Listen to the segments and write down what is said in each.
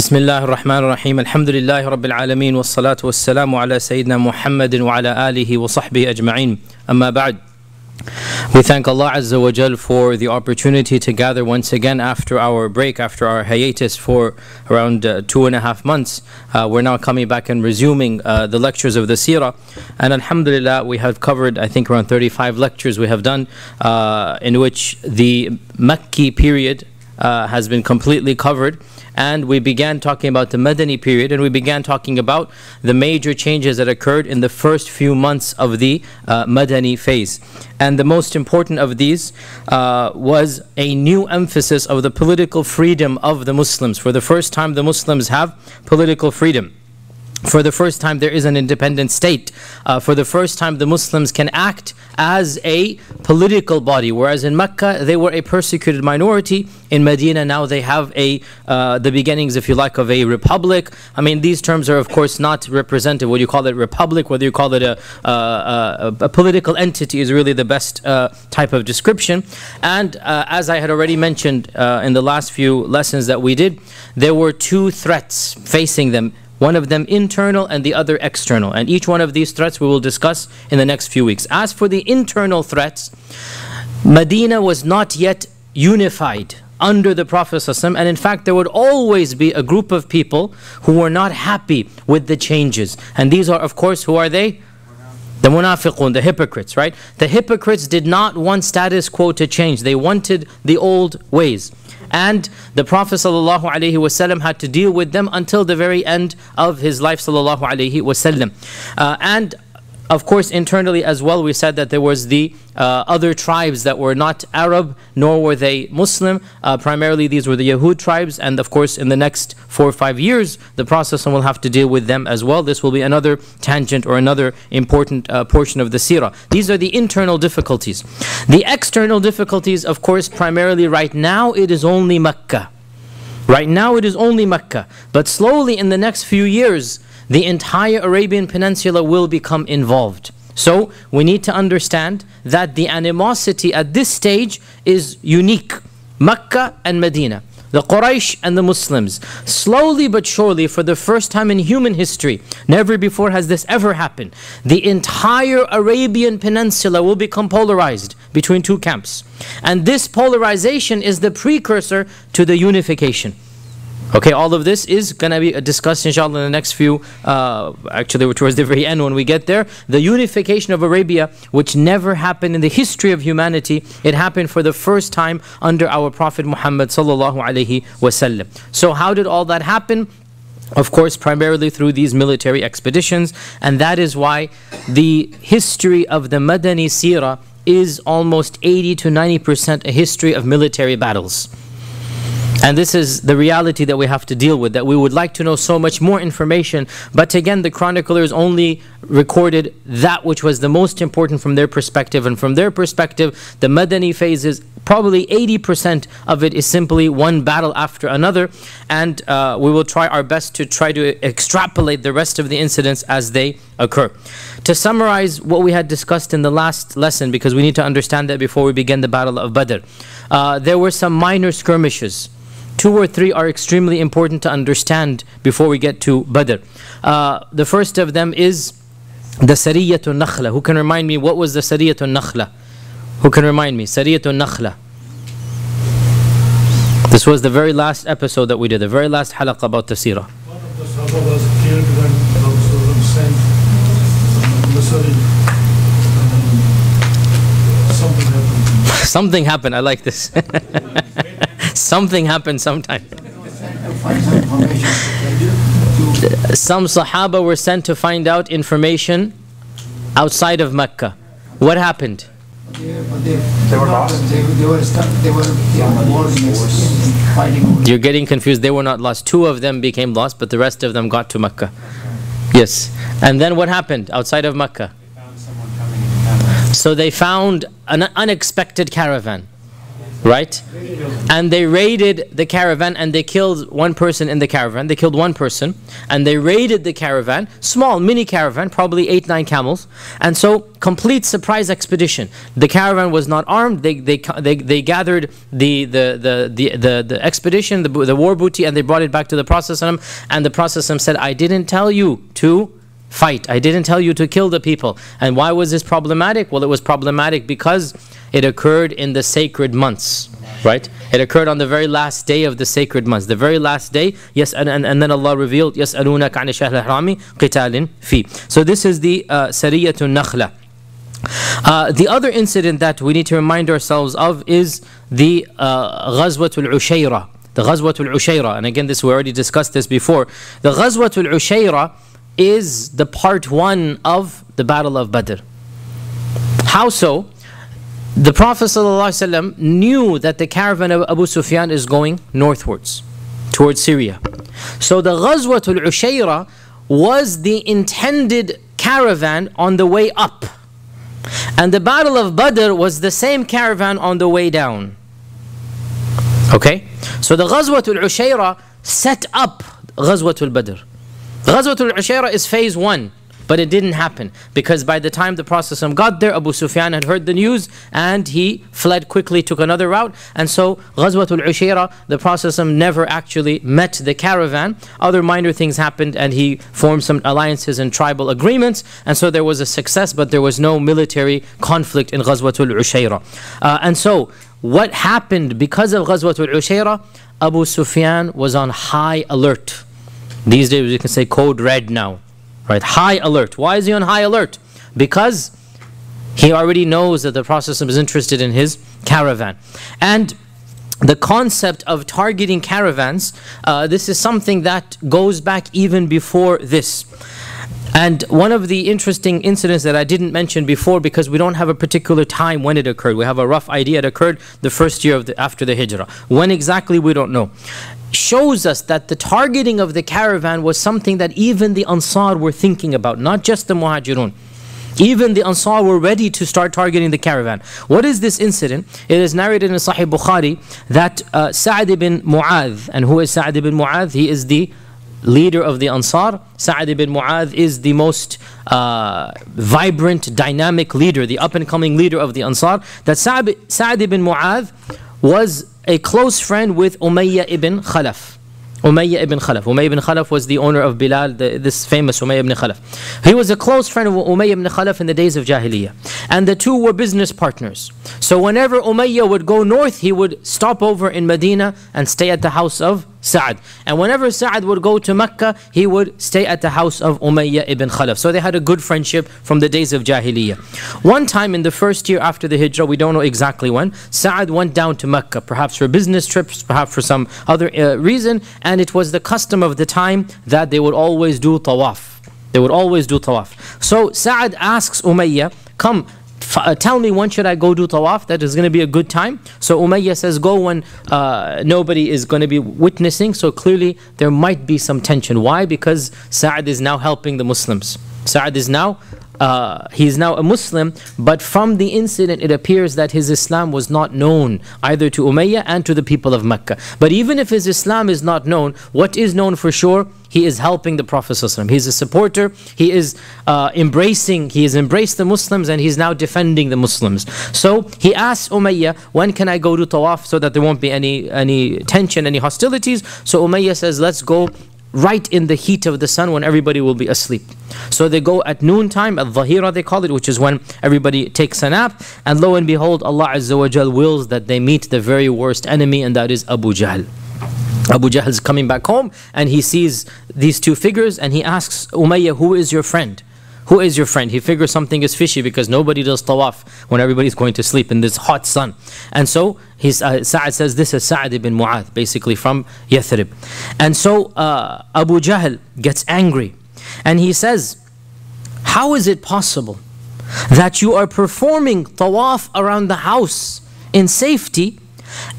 بسم الله الرحمن الرحيم الحمد لله رب العالمين والصلاة والسلام على سيدنا محمد وعلى آله وصحبه أجمعين أما بعد. We thank Allah Azza wa Jal for the opportunity to gather once again after our break, after our hiatus for around 2.5 months. We're now coming back and resuming the lectures of the Seerah. And Alhamdulillah, we have covered, I think, around 35 lectures we have done, in which the Makki period has been completely covered. And we began talking about the Madani period, and we began talking about the major changes that occurred in the first few months of the Madani phase. And the most important of these was a new emphasis of the political freedom of the Muslims. For the first time, the Muslims have political freedom. For the first time, there is an independent state. For the first time, the Muslims can act as a political body, whereas in Mecca they were a persecuted minority. In Medina now they have the beginnings, if you like, of a republic. I mean, these terms are of course not representative. Whether you call it republic, whether you call it a political entity, is really the best type of description. And as I had already mentioned in the last few lessons that we did, there were two threats facing them. One of them internal and the other external. And each one of these threats we will discuss in the next few weeks. As for the internal threats, Medina was not yet unified under the Prophet ﷺ, and in fact there would always be a group of people who were not happy with the changes. And these are, of course, who are they? The munafiqun, the hypocrites, right? The hypocrites did not want status quo to change. They wanted the old ways. And the Prophet ﷺ had to deal with them until the very end of his life ﷺ. And of course internally as well, we said that there was the other tribes that were not Arab, nor were they Muslim. Primarily these were the Yahud tribes, and of course in the next 4 or 5 years the Prophet will have to deal with them as well. This will be another tangent or another important portion of the Seerah. These are the internal difficulties. The external difficulties, of course, primarily right now it is only Mecca. Right now it is only Mecca. But slowly in the next few years the entire Arabian Peninsula will become involved. So we need to understand that the animosity at this stage is unique. Mecca and Medina, the Quraysh and the Muslims. Slowly but surely, for the first time in human history, never before has this ever happened, the entire Arabian Peninsula will become polarized between two camps. And this polarization is the precursor to the unification. Okay, all of this is going to be discussed inshallah in the next few, actually towards the very end when we get there. The unification of Arabia, which never happened in the history of humanity, it happened for the first time under our Prophet Muhammed sallallahu alaihi wasallam. So how did all that happen? Of course, primarily through these military expeditions, and that is why the history of the Madani Seerah is almost 80 to 90% a history of military battles. And this is the reality that we have to deal with, that we would like to know so much more information, but again the chroniclers only recorded that which was the most important from their perspective, and from their perspective the Madani phases, probably 80% of it is simply one battle after another, and we will try our best to try to extrapolate the rest of the incidents as they occur. To summarize what we had discussed in the last lesson, because we need to understand that before we begin the battle of Badr, there were some minor skirmishes. 2 or 3 are extremely important to understand before we get to Badr. The first of them is the Sariyatun Nakhla. Who can remind me what was the Sariyatun Nakhla? Who can remind me? Sariyatun Nakhla. This was the very last episode that we did, the very last halaqah about the Seerah. One of the Sahaba was killed when Rasulullah sent something happened. Something happened, I like this. Something happened sometime. Some Sahaba were sent to find out information outside of Mecca. What happened? They were lost. They were fighting. You're getting confused. They were not lost. 2 of them became lost, but the rest of them got to Mecca. Yes. And then what happened outside of Mecca? They found someone coming into town. So they found an unexpected caravan. right? And they raided the caravan and they killed one person in the caravan. They killed one person and they raided the caravan, small mini caravan, probably 8-9 camels. And so complete surprise expedition. The caravan was not armed. They gathered the expedition, the war booty, and they brought it back to the Prophet ﷺ, and the Prophet ﷺ said, I didn't tell you to fight. I didn't tell you to kill the people. And why was this problematic? Well, it was problematic because it occurred in the sacred months, right? It occurred on the very last day of the sacred months. The very last day, yes, and then Allah revealed, يَسْأَلُونَكَ عَنِ الشَّهْرِ الْحَرَامِ قِتَالٍ فِي. So this is the Sariyatun Nakhla. The other incident that we need to remind ourselves of is the Ghazwatul Ushayra. The Ghazwatul Ushayra, and again, we already discussed this before. The Ghazwatul Ushayra is the part 1 of the Battle of Badr. How so? The Prophet ﷺ knew that the caravan of Abu Sufyan is going northwards, towards Syria. So the Ghazwatul Ushayra was the intended caravan on the way up. And the Battle of Badr was the same caravan on the way down. Okay? So the Ghazwatul Ushayra set up Ghazwatul Badr. Ghazwatul Ushayra is phase 1, but it didn't happen because by the time the Prophet got there, Abu Sufyan had heard the news and he fled quickly, took another route. And so Ghazwatul Ushayra, the Prophet never actually met the caravan. Other minor things happened and he formed some alliances and tribal agreements, and so there was a success, but there was no military conflict in Ghazwatul Ushayra. And so what happened because of Ghazwatul Ushayra? Abu Sufyan was on high alert. These days you can say code red now, right? High alert. Why is he on high alert? Because he already knows that the Prophet is interested in his caravan. And the concept of targeting caravans, this is something that goes back even before this. And one of the interesting incidents that I didn't mention before, because we don't have a particular time when it occurred. We have a rough idea. It occurred the first year after the Hijrah. When exactly, we don't know. Shows us that the targeting of the caravan was something that even the Ansar were thinking about, not just the Muhajirun. Even the Ansar were ready to start targeting the caravan. What is this incident? It is narrated in Sahih Bukhari that Sa'd ibn Mu'adh, and who is Sa'd ibn Mu'adh? He is the leader of the Ansar. Sa'd ibn Mu'adh is the most vibrant, dynamic leader, the up-and-coming leader of the Ansar. That Sa'd ibn Mu'adh was a close friend with Umayyah ibn Khalaf. Umayyah ibn Khalaf. Umayyah ibn Khalaf was the owner of Bilal, this famous Umayyah ibn Khalaf. He was a close friend of Umayyah ibn Khalaf in the days of Jahiliyyah. And the two were business partners. So whenever Umayyah would go north, he would stop over in Medina and stay at the house of Sa'd. And whenever Sa'd would go to Mecca, he would stay at the house of Umayyah ibn Khalaf. So they had a good friendship from the days of Jahiliyyah. One time in the first year after the Hijrah, we don't know exactly when, Sa'd went down to Mecca, perhaps for business trips, perhaps for some other reason, and it was the custom of the time that they would always do tawaf. They would always do tawaf. So Sa'd asks Umayyah, come, tell me when should I go do tawaf, that is going to be a good time. So Umayyah says go when nobody is going to be witnessing. So clearly there might be some tension. Why? Because Sa'd is now helping the Muslims. Sa'd is now he is now a Muslim, but from the incident it appears that his Islam was not known either to Umayyah and to the people of Mecca. But even if his Islam is not known, what is known for sure? He is helping the Prophet ﷺ. He is a supporter. He is embraced the Muslims, and he's now defending the Muslims. So he asks Umayyah, when can I go to tawaf so that there won't be any tension, any hostilities? So Umayyah says, let's go right in the heat of the sun when everybody will be asleep. So they go at noontime, al-Dhahira they call it, which is when everybody takes a nap. And lo and behold, Allah Azza wa Jal wills that they meet the very worst enemy, and that is Abu Jahl. Abu Jahl is coming back home and he sees these two figures and he asks Umayyah, who is your friend? Who is your friend? He figures something is fishy because nobody does tawaf when everybody's going to sleep in this hot sun. And so Sa'd says, this is Sa'd ibn Mu'adh, basically from Yathrib. And so Abu Jahl gets angry and he says, how is it possible that you are performing tawaf around the house in safety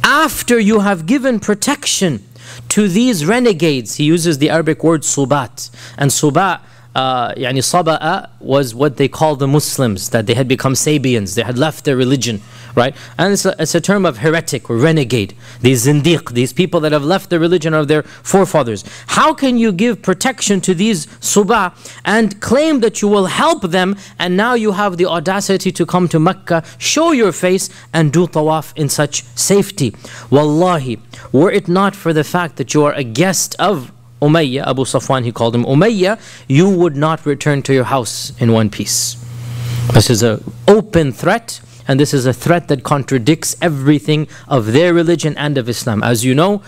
after you have given protection to these renegades? He uses the Arabic word subat, and subat Saba'a was what they call the Muslims, that they had become Sabians, they had left their religion, right? And it's a term of heretic or renegade, these zindiq, these people that have left the religion of their forefathers. How can you give protection to these subah and claim that you will help them, and now you have the audacity to come to Mecca, show your face and do tawaf in such safety? Wallahi, were it not for the fact that you are a guest of Umayyah, Abu Safwan, he called him Umayyah, you would not return to your house in one piece. This is an open threat, and this is a threat that contradicts everything of their religion and of Islam. As you know,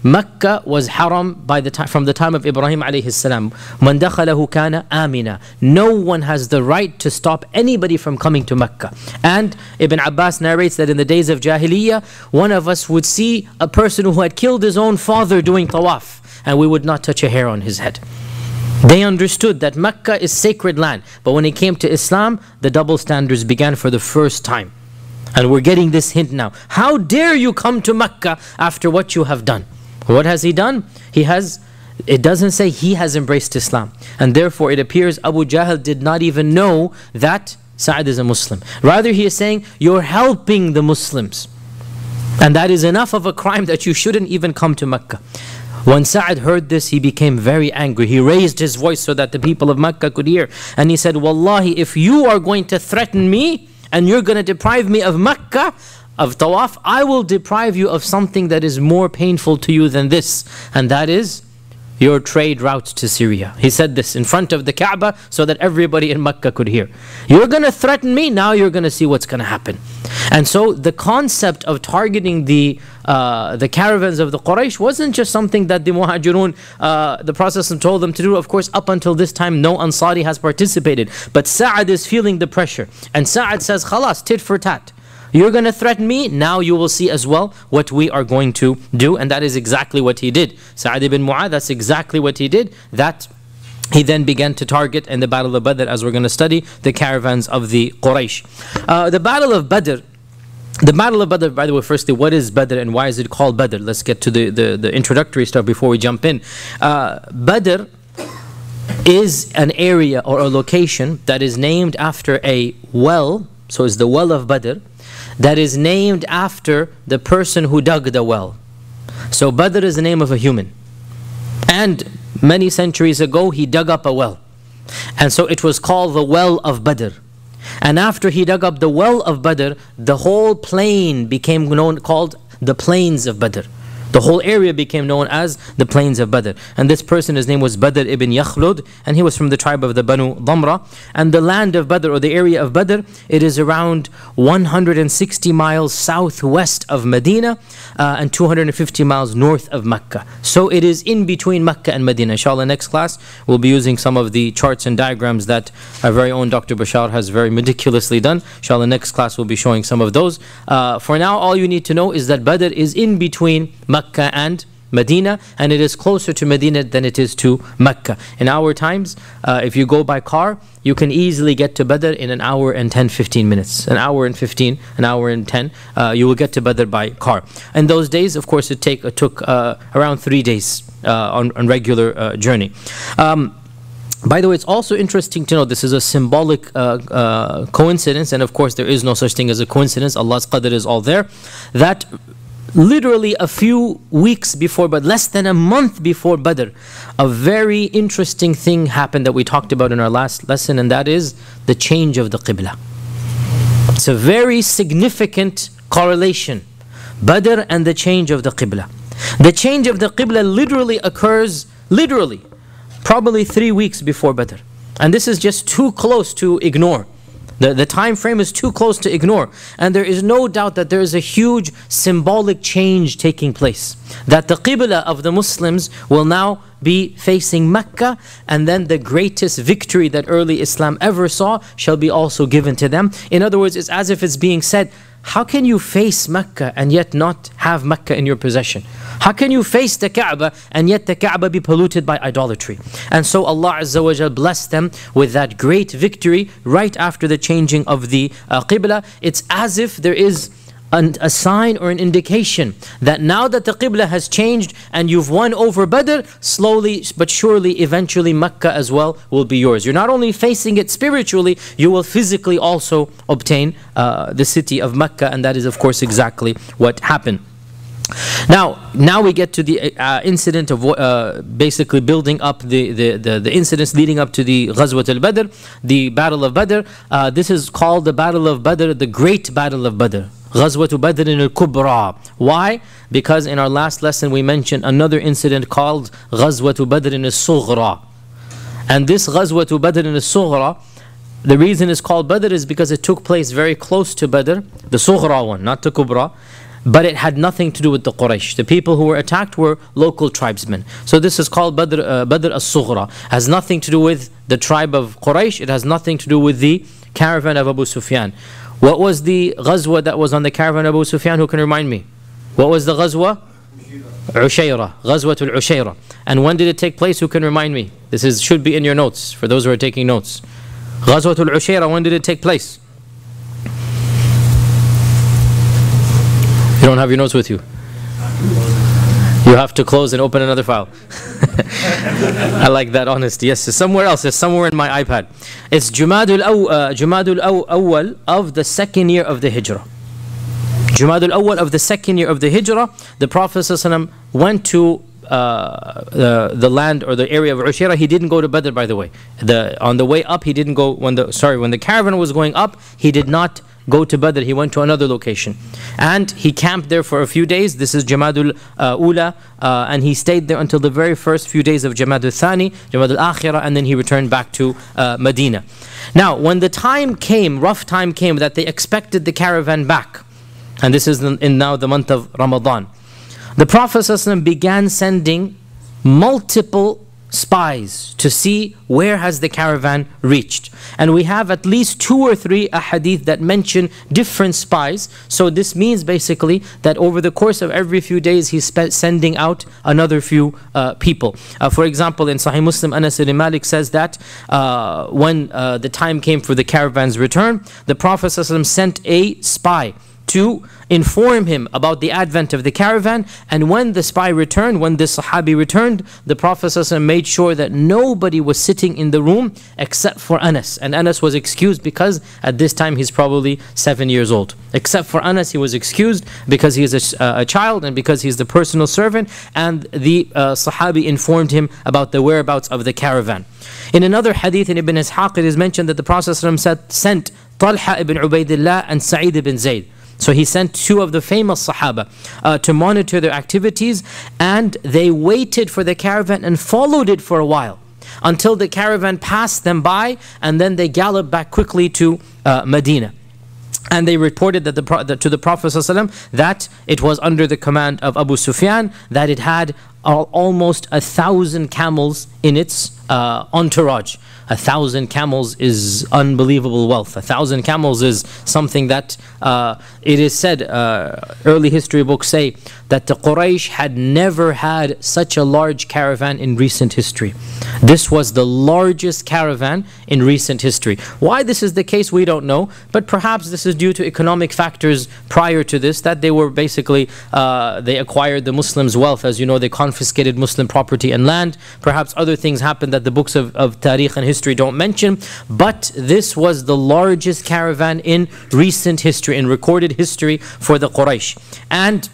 Mecca was haram from the time of Ibrahim alayhi salam. Man dakhalahu kana amina. No one has the right to stop anybody from coming to Mecca. And Ibn Abbas narrates that in the days of Jahiliyyah, one of us would see a person who had killed his own father doing tawaf, and we would not touch a hair on his head. They understood that Mecca is sacred land, but when it came to Islam, the double standards began for the first time. And we're getting this hint now. How dare you come to Mecca after what you have done? What has he done? It doesn't say he has embraced Islam. And therefore it appears Abu Jahl did not even know that Sa'ad is a Muslim. Rather he is saying, you're helping the Muslims. And that is enough of a crime that you shouldn't even come to Mecca. When Sa'ad heard this, he became very angry. He raised his voice so that the people of Mecca could hear. And he said, Wallahi, if you are going to threaten me and you're going to deprive me of Mecca, of tawaf, I will deprive you of something that is more painful to you than this. And that is your trade routes to Syria. He said this in front of the Kaaba so that everybody in Mecca could hear. You're going to threaten me, now you're going to see what's going to happen. And so the concept of targeting the caravans of the Quraysh wasn't just something that the Muhajirun, the Prophet told them to do. Of course, up until this time, no Ansari has participated. But Sa'ad is feeling the pressure. And Sa'ad says, Khalas, tit for tat. You're going to threaten me, now you will see as well what we are going to do. And that is exactly what he did. Sa'ad ibn Mu'adh, that's exactly what he did. That he then began to target in the Battle of Badr, as we're going to study, the caravans of the Quraysh. The Battle of Badr, by the way, firstly, what is Badr and why is it called Badr? Let's get to the introductory stuff before we jump in. Badr is an area or a location that is named after a well, so it's the well of Badr, that is named after the person who dug the well. So Badr is the name of a human. And many centuries ago, he dug up a well. And so it was called the well of Badr. And after he dug up the well of Badr, the whole plain became called the plains of Badr. The whole area became known as the plains of Badr. And this person, his name was Badr ibn Yakhlud, and he was from the tribe of the Banu Damra. And the land of Badr, or the area of Badr, it is around 160 miles southwest of Medina and 250 miles north of Mecca. So it is in between Mecca and Medina. Inshallah, next class we'll be using some of the charts and diagrams that our very own Dr. Bashar has very meticulously done. Inshallah, next class we'll be showing some of those. For now, all you need to know is that Badr is in between Mecca and Medina, and it is closer to Medina than it is to Mecca. In our times, if you go by car, you can easily get to Badr in an hour and 10-15 minutes. An hour and 15, an hour and 10, you will get to Badr by car. In those days, of course, it took around 3 days on regular journey. By the way, it's also interesting to know this is a symbolic coincidence, and of course there is no such thing as a coincidence. Allah's qadr is all there. That literally a few weeks before, but less than a month before Badr, a very interesting thing happened that we talked about in our last lesson, and that is the change of the Qibla. It's a very significant correlation, Badr and the change of the Qibla. The change of the Qibla literally occurs, probably 3 weeks before Badr. And this is just too close to ignore. The time frame is too close to ignore. And there is no doubt that there is a huge symbolic change taking place. That the Qibla of the Muslims will now be facing Mecca, and then the greatest victory that early Islam ever saw shall be also given to them. In other words, it's as if it's being said, how can you face Mecca and yet not have Mecca in your possession? How can you face the Kaaba and yet the Kaaba be polluted by idolatry? And so Allah Azza wa Jal blessed them with that great victory right after the changing of the Qibla. It's as if there is a sign or an indication that now that the Qibla has changed and you've won over Badr, slowly but surely eventually Mecca as well will be yours. You're not only facing it spiritually, you will physically also obtain the city of Mecca, and that is of course exactly what happened. Now we get to the incident of basically building up the incidents leading up to the Ghazwat al-Badr, the Battle of Badr. This is called the Battle of Badr, the Great Battle of Badr. Ghazwat Badr al-Kubra. Why? Because in our last lesson we mentioned another incident called Ghazwat Badr al-Sughra. And this Ghazwat Badr al-Sughra, the reason it's called Badr is because it took place very close to Badr, the Sughra one, not the Kubra. But it had nothing to do with the Quraysh. The people who were attacked were local tribesmen. So this is called Badr al-Sughra. Has nothing to do with the tribe of Quraysh. It has nothing to do with the caravan of Abu Sufyan. What was the Ghazwa that was on the caravan of Abu Sufyan? Who can remind me? What was the Ghazwa? Ushayra. Ghazwat al-Ushayra. And when did it take place? Who can remind me? This should be in your notes for those who are taking notes. Ghazwat al-Ushayra, when did it take place? You don't have your notes with you. You have to close and open another file. I like that honesty. Yes, it's somewhere else. It's somewhere in my iPad. It's Jumadul Awwal of the second year of the Hijrah. Jumadul Awwal of the second year of the Hijrah. The Prophet ﷺ went to the land or the area of Ushayra. He didn't go to Badr, by the way. On the way up, he didn't go. When the caravan was going up, he did not go to Badr. He went to another location and he camped there for a few days. This is Jamadul Ula, and he stayed there until the very first few days of Jamadul Thani, Jamadul Akhirah, and then he returned back to Medina. Now when the time came, rough time came, that they expected the caravan back, and this is in now the month of Ramadan, the Prophet ﷺ began sending multiple spies to see where has the caravan reached. And we have at least 2 or 3 ahadith that mention different spies. So this means basically that over the course of every few days he's sending out another few people. For example, in Sahih Muslim, Anas ibn Malik says that when the time came for the caravan's return, the Prophet ﷺ sent a spy to inform him about the advent of the caravan. And when the spy returned, when this Sahabi returned, the Prophet ﷺ made sure that nobody was sitting in the room except for Anas. And Anas was excused because at this time he's probably 7 years old. Except for Anas, he was excused because he is a child and because he's the personal servant. And the Sahabi informed him about the whereabouts of the caravan. In another hadith in Ibn Ishaq, it is mentioned that the Prophet ﷺ sent Talha ibn Ubaidillah and Sa'id ibn Zayd. So he sent 2 of the famous Sahaba to monitor their activities, and they waited for the caravan and followed it for a while until the caravan passed them by, and then they galloped back quickly to Medina. And they reported that to the Prophet ﷺ that it was under the command of Abu Sufyan, that it had almost 1,000 camels in its entourage. 1,000 camels is unbelievable wealth. 1,000 camels is something that it is said, early history books say that the Quraysh had never had such a large caravan in recent history. This was the largest caravan in recent history. Why this is the case, we don't know, but perhaps this is due to economic factors prior to this, that they were basically, they acquired the Muslims' wealth. As you know, they confiscated Muslim property and land. Perhaps other things happened that the books of Tariq and history don't mention, but this was the largest caravan in recent history, in recorded history for the Quraysh. And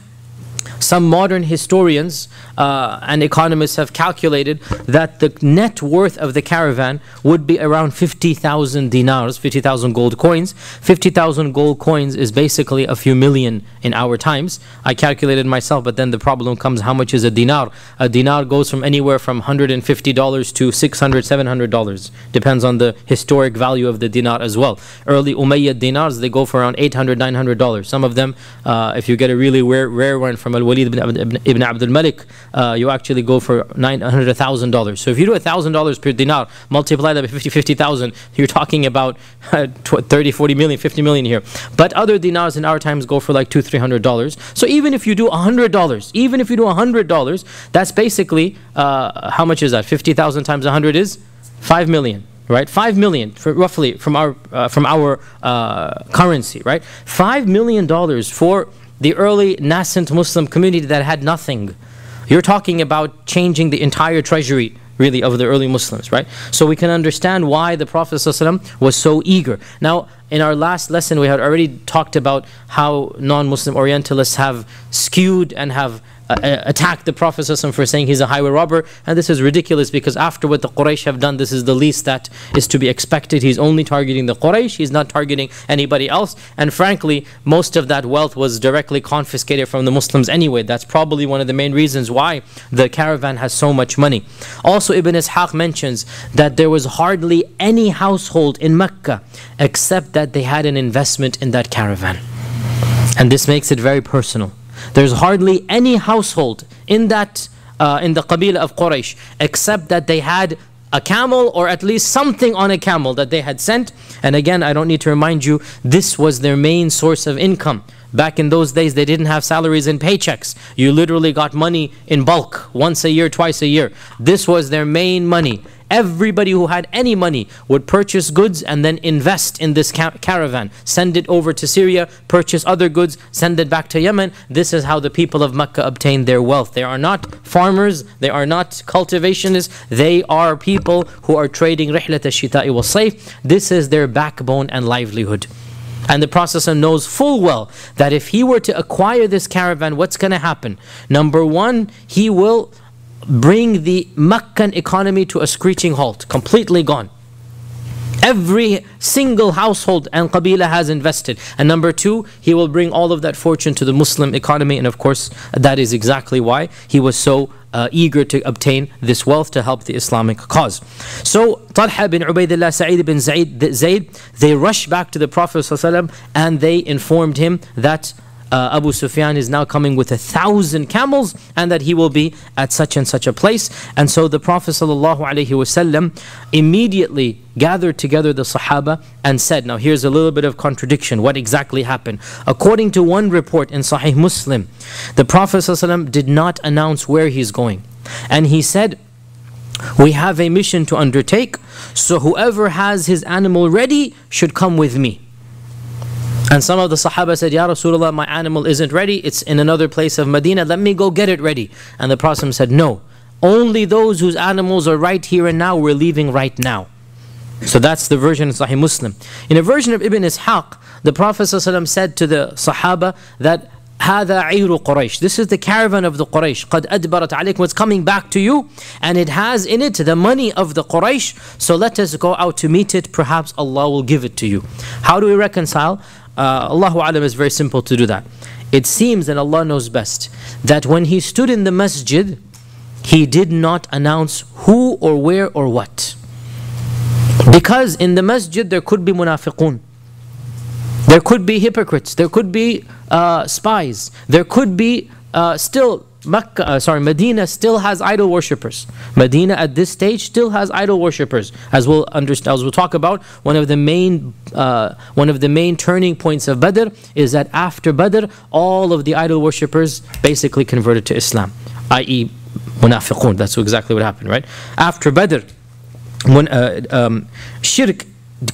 some modern historians and economists have calculated that the net worth of the caravan would be around 50,000 dinars, 50,000 gold coins. 50,000 gold coins is basically a few million in our times. I calculated myself, but then the problem comes, how much is a dinar? A dinar goes from anywhere from $150 to $600, $700. Depends on the historic value of the dinar as well. Early Umayyad dinars, they go for around $800, $900. Some of them, if you get a really rare one from Al-Walid ibn Abdul Malik, you actually go for $900, $1,000. So if you do $1,000 per dinar, multiply that by 50,000, you're talking about 30, 40 million, 50 million here. But other dinars in our times go for like $200, $300. So even if you do $100, even if you do $100, that's basically, how much is that? 50,000 times 100 is 5 million. right? 5 million, roughly from our currency, right? $5 million for the early nascent Muslim community that had nothing. You're talking about changing the entire treasury, really, of the early Muslims, right? So we can understand why the Prophet ﷺ was so eager. Now, in our last lesson, we had already talked about how non-Muslim Orientalists have skewed and have attacked the Prophet ﷺ for saying he's a highway robber. And this is ridiculous, because after what the Quraysh have done, this is the least that is to be expected. He's only targeting the Quraysh. He's not targeting anybody else. And frankly, most of that wealth was directly confiscated from the Muslims anyway. That's probably one of the main reasons why the caravan has so much money. Also, Ibn Ishaq mentions that there was hardly any household in Mecca except that they had an investment in that caravan. And this makes it very personal. There's hardly any household in that in the Qabila of Quraysh except that they had a camel, or at least something on a camel that they had sent. And again, I don't need to remind you, this was their main source of income. Back in those days, they didn't have salaries and paychecks. You literally got money in bulk, once a year, twice a year. This was their main money. Everybody who had any money would purchase goods and then invest in this caravan. Send it over to Syria, purchase other goods, send it back to Yemen. This is how the people of Mecca obtained their wealth. They are not farmers, they are not cultivationists, they are people who are trading rihlat al-shita'i wal-sayf. This is their backbone and livelihood. And the Prophet knows full well that if he were to acquire this caravan, what's going to happen? Number one, he will bring the Meccan economy to a screeching halt, completely gone. Every single household and Qabila has invested. And number two, he will bring all of that fortune to the Muslim economy. And of course, that is exactly why he was so eager to obtain this wealth to help the Islamic cause. So Talha bin Ubaidillah, Sa'id bin Zayd, they rushed back to the Prophet ﷺ and they informed him that Abu Sufyan is now coming with 1,000 camels and that he will be at such and such a place. And so the Prophet ﷺ immediately gathered together the Sahaba and said, now here's a little bit of contradiction. What exactly happened? According to one report in Sahih Muslim, the Prophet ﷺ did not announce where he's going. And he said, we have a mission to undertake, so whoever has his animal ready should come with me. And some of the Sahaba said, Ya Rasulullah, my animal isn't ready, it's in another place of Medina, let me go get it ready. And the Prophet said, no, only those whose animals are right here and now, we're leaving right now. So that's the version of Sahih Muslim. In a version of Ibn Ishaq, the Prophet ﷺ said to the Sahaba that, هذا عير قريش, this is the caravan of the Quraysh, قد أدبرت عليكم, it's coming back to you, and it has in it the money of the Quraysh, so let us go out to meet it, perhaps Allah will give it to you. How do we reconcile? Allahu Alam, is very simple to do that. It seems, and Allah knows best, that when he stood in the masjid, he did not announce who or where or what. Because in the masjid there could be munafiqun, there could be hypocrites, there could be spies, there could be still Medina still has idol worshippers. Medina at this stage still has idol worshippers, as we'll understand, as we'll talk about. One of the main turning points of Badr is that after Badr, all of the idol worshippers basically converted to Islam, i.e. munafiqun. That's exactly what happened, right? After Badr, when shirk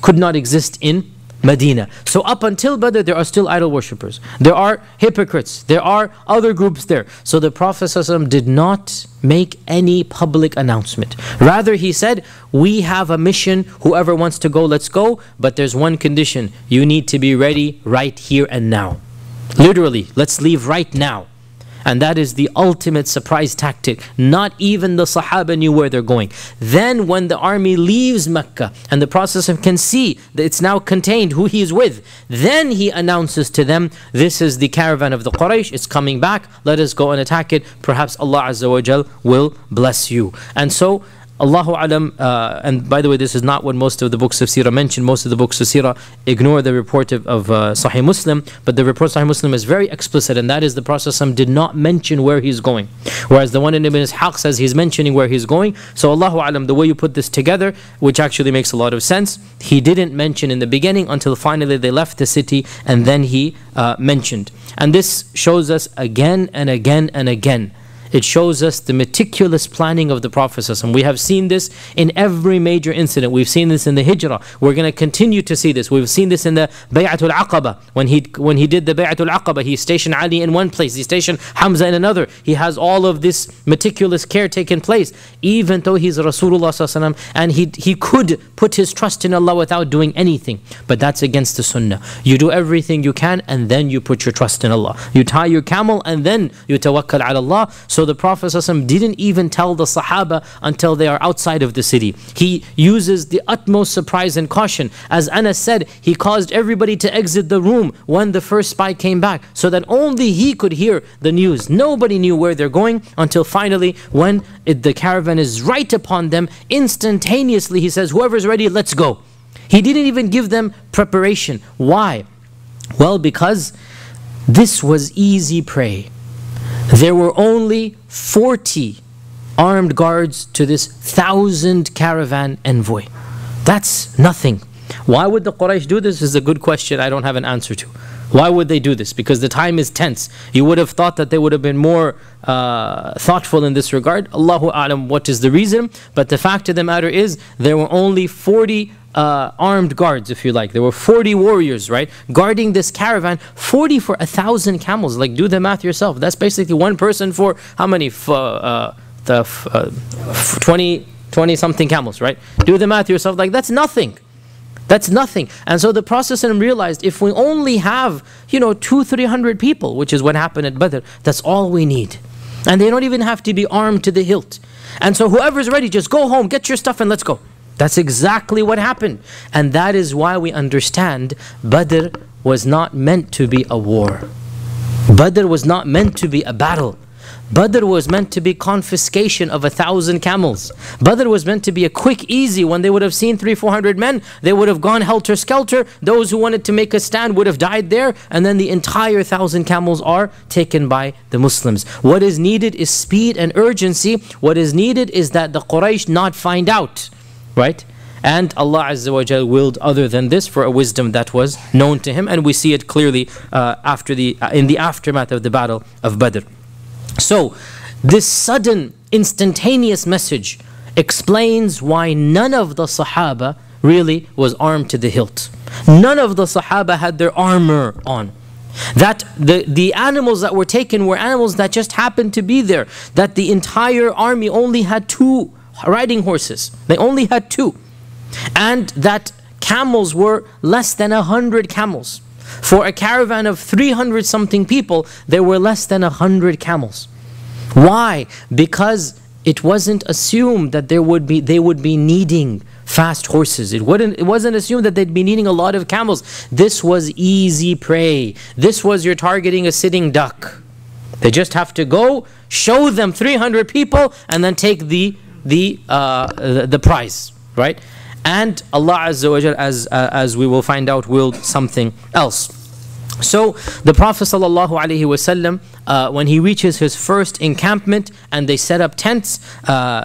could not exist in Medina. So up until Badr, there are still idol worshippers. There are hypocrites. There are other groups there. So the Prophet ﷺ did not make any public announcement. Rather, he said, we have a mission. Whoever wants to go, let's go. But there's one condition. You need to be ready right here and now. Literally, let's leave right now. And that is the ultimate surprise tactic. Not even the Sahaba knew where they're going. Then when the army leaves Mecca and the Prophet can see that it's now contained who he is with, then he announces to them, this is the caravan of the Quraysh, it's coming back, let us go and attack it, perhaps Allah Azza wa Jal will bless you. And so Allahu Alam, and by the way, this is not what most of the books of Seerah mention. Most of the books of Seerah ignore the report of Sahih Muslim, but the report of Sahih Muslim is very explicit, and that is the Prophet did not mention where he's going. Whereas the one in Ibn Ishaq says he's mentioning where he's going. So Allahu Alam, the way you put this together, which actually makes a lot of sense, he didn't mention in the beginning until finally they left the city, and then he mentioned. And this shows us again and again and again, it shows us the meticulous planning of the Prophet ﷺ. We have seen this in every major incident. We've seen this in the Hijrah. We're going to continue to see this. We've seen this in the Bay'atul Aqaba. When he did the Bay'atul Aqaba, he stationed Ali in one place, he stationed Hamza in another. He has all of this meticulous care taking place, even though he's Rasulullah ﷺ, and he could put his trust in Allah without doing anything. But that's against the Sunnah. You do everything you can, and then you put your trust in Allah. You tie your camel, and then you tawakkal ala Allah. So the Prophet ﷺ didn't even tell the Sahaba until they are outside of the city. He uses the utmost surprise and caution. As Anas said, he caused everybody to exit the room when the first spy came back, so that only he could hear the news. Nobody knew where they're going until finally, when the caravan is right upon them, instantaneously he says, whoever's ready, let's go. He didn't even give them preparation. Why? Well, because this was easy prey. There were only 40 armed guards to this 1,000 caravan envoy. That's nothing. Why would the Quraysh do this is a good question I don't have an answer to. Why would they do this? Because the time is tense. You would have thought that they would have been more thoughtful in this regard. Allahu A'lam what is the reason. But the fact of the matter is, there were only 40 armed guards, if you like. There were 40 warriors, right, guarding this caravan. 40 for 1,000 camels. Like, do the math yourself. That's basically one person for how many? 20 something camels, right? Do the math yourself. Like, that's nothing. That's nothing. And so the Prophet realized, if we only have, 200-300 people, which is what happened at Badr, that's all we need. And they don't even have to be armed to the hilt. And so whoever's ready, just go home, get your stuff, and let's go. That's exactly what happened. And that is why we understand Badr was not meant to be a war. Badr was not meant to be a battle. Badr was meant to be confiscation of 1,000 camels. Badr was meant to be a quick, easy. When they would have seen 300-400 men, they would have gone helter-skelter. Those who wanted to make a stand would have died there, and then the entire 1,000 camels are taken by the Muslims. What is needed is speed and urgency. What is needed is that the Quraysh not find out, right? And Allah Azza wa Jal willed other than this for a wisdom that was known to Him, and we see it clearly in the aftermath of the Battle of Badr. So, this sudden, instantaneous message explains why none of the Sahaba really was armed to the hilt. None of the Sahaba had their armor on. That the animals that were taken were animals that just happened to be there. That the entire army only had 2 riding horses. They only had 2. And that camels were less than 100 camels. For a caravan of 300 something people, there were less than 100 camels. Why? Because it wasn't assumed that they would be needing fast horses. It wasn't assumed that they'd be needing a lot of camels. This was easy prey. This was you're targeting a sitting duck. They just have to go, show them 300 people, and then take the prize, right? And Allah Azza wa Jal, as we will find out, willed something else. So the Prophet ﷺ, when he reaches his first encampment and they set up tents,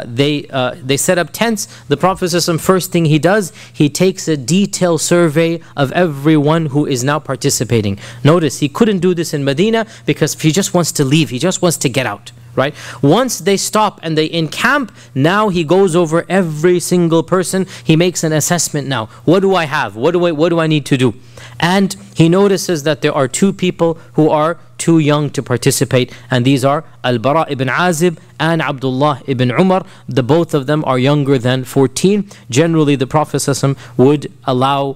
they set up tents. The Prophet ﷺ, first thing he does, he takes a detailed survey of everyone who is now participating. Notice he couldn't do this in Medina because he just wants to leave. He just wants to get out. Right? Once they stop and they encamp, now he goes over every single person. He makes an assessment now. What do I have? What do I need to do? And he notices that there are 2 people who are too young to participate, and these are Al-Bara ibn Azib and Abdullah ibn Umar. The both of them are younger than 14. Generally, the Prophet ﷺ would allow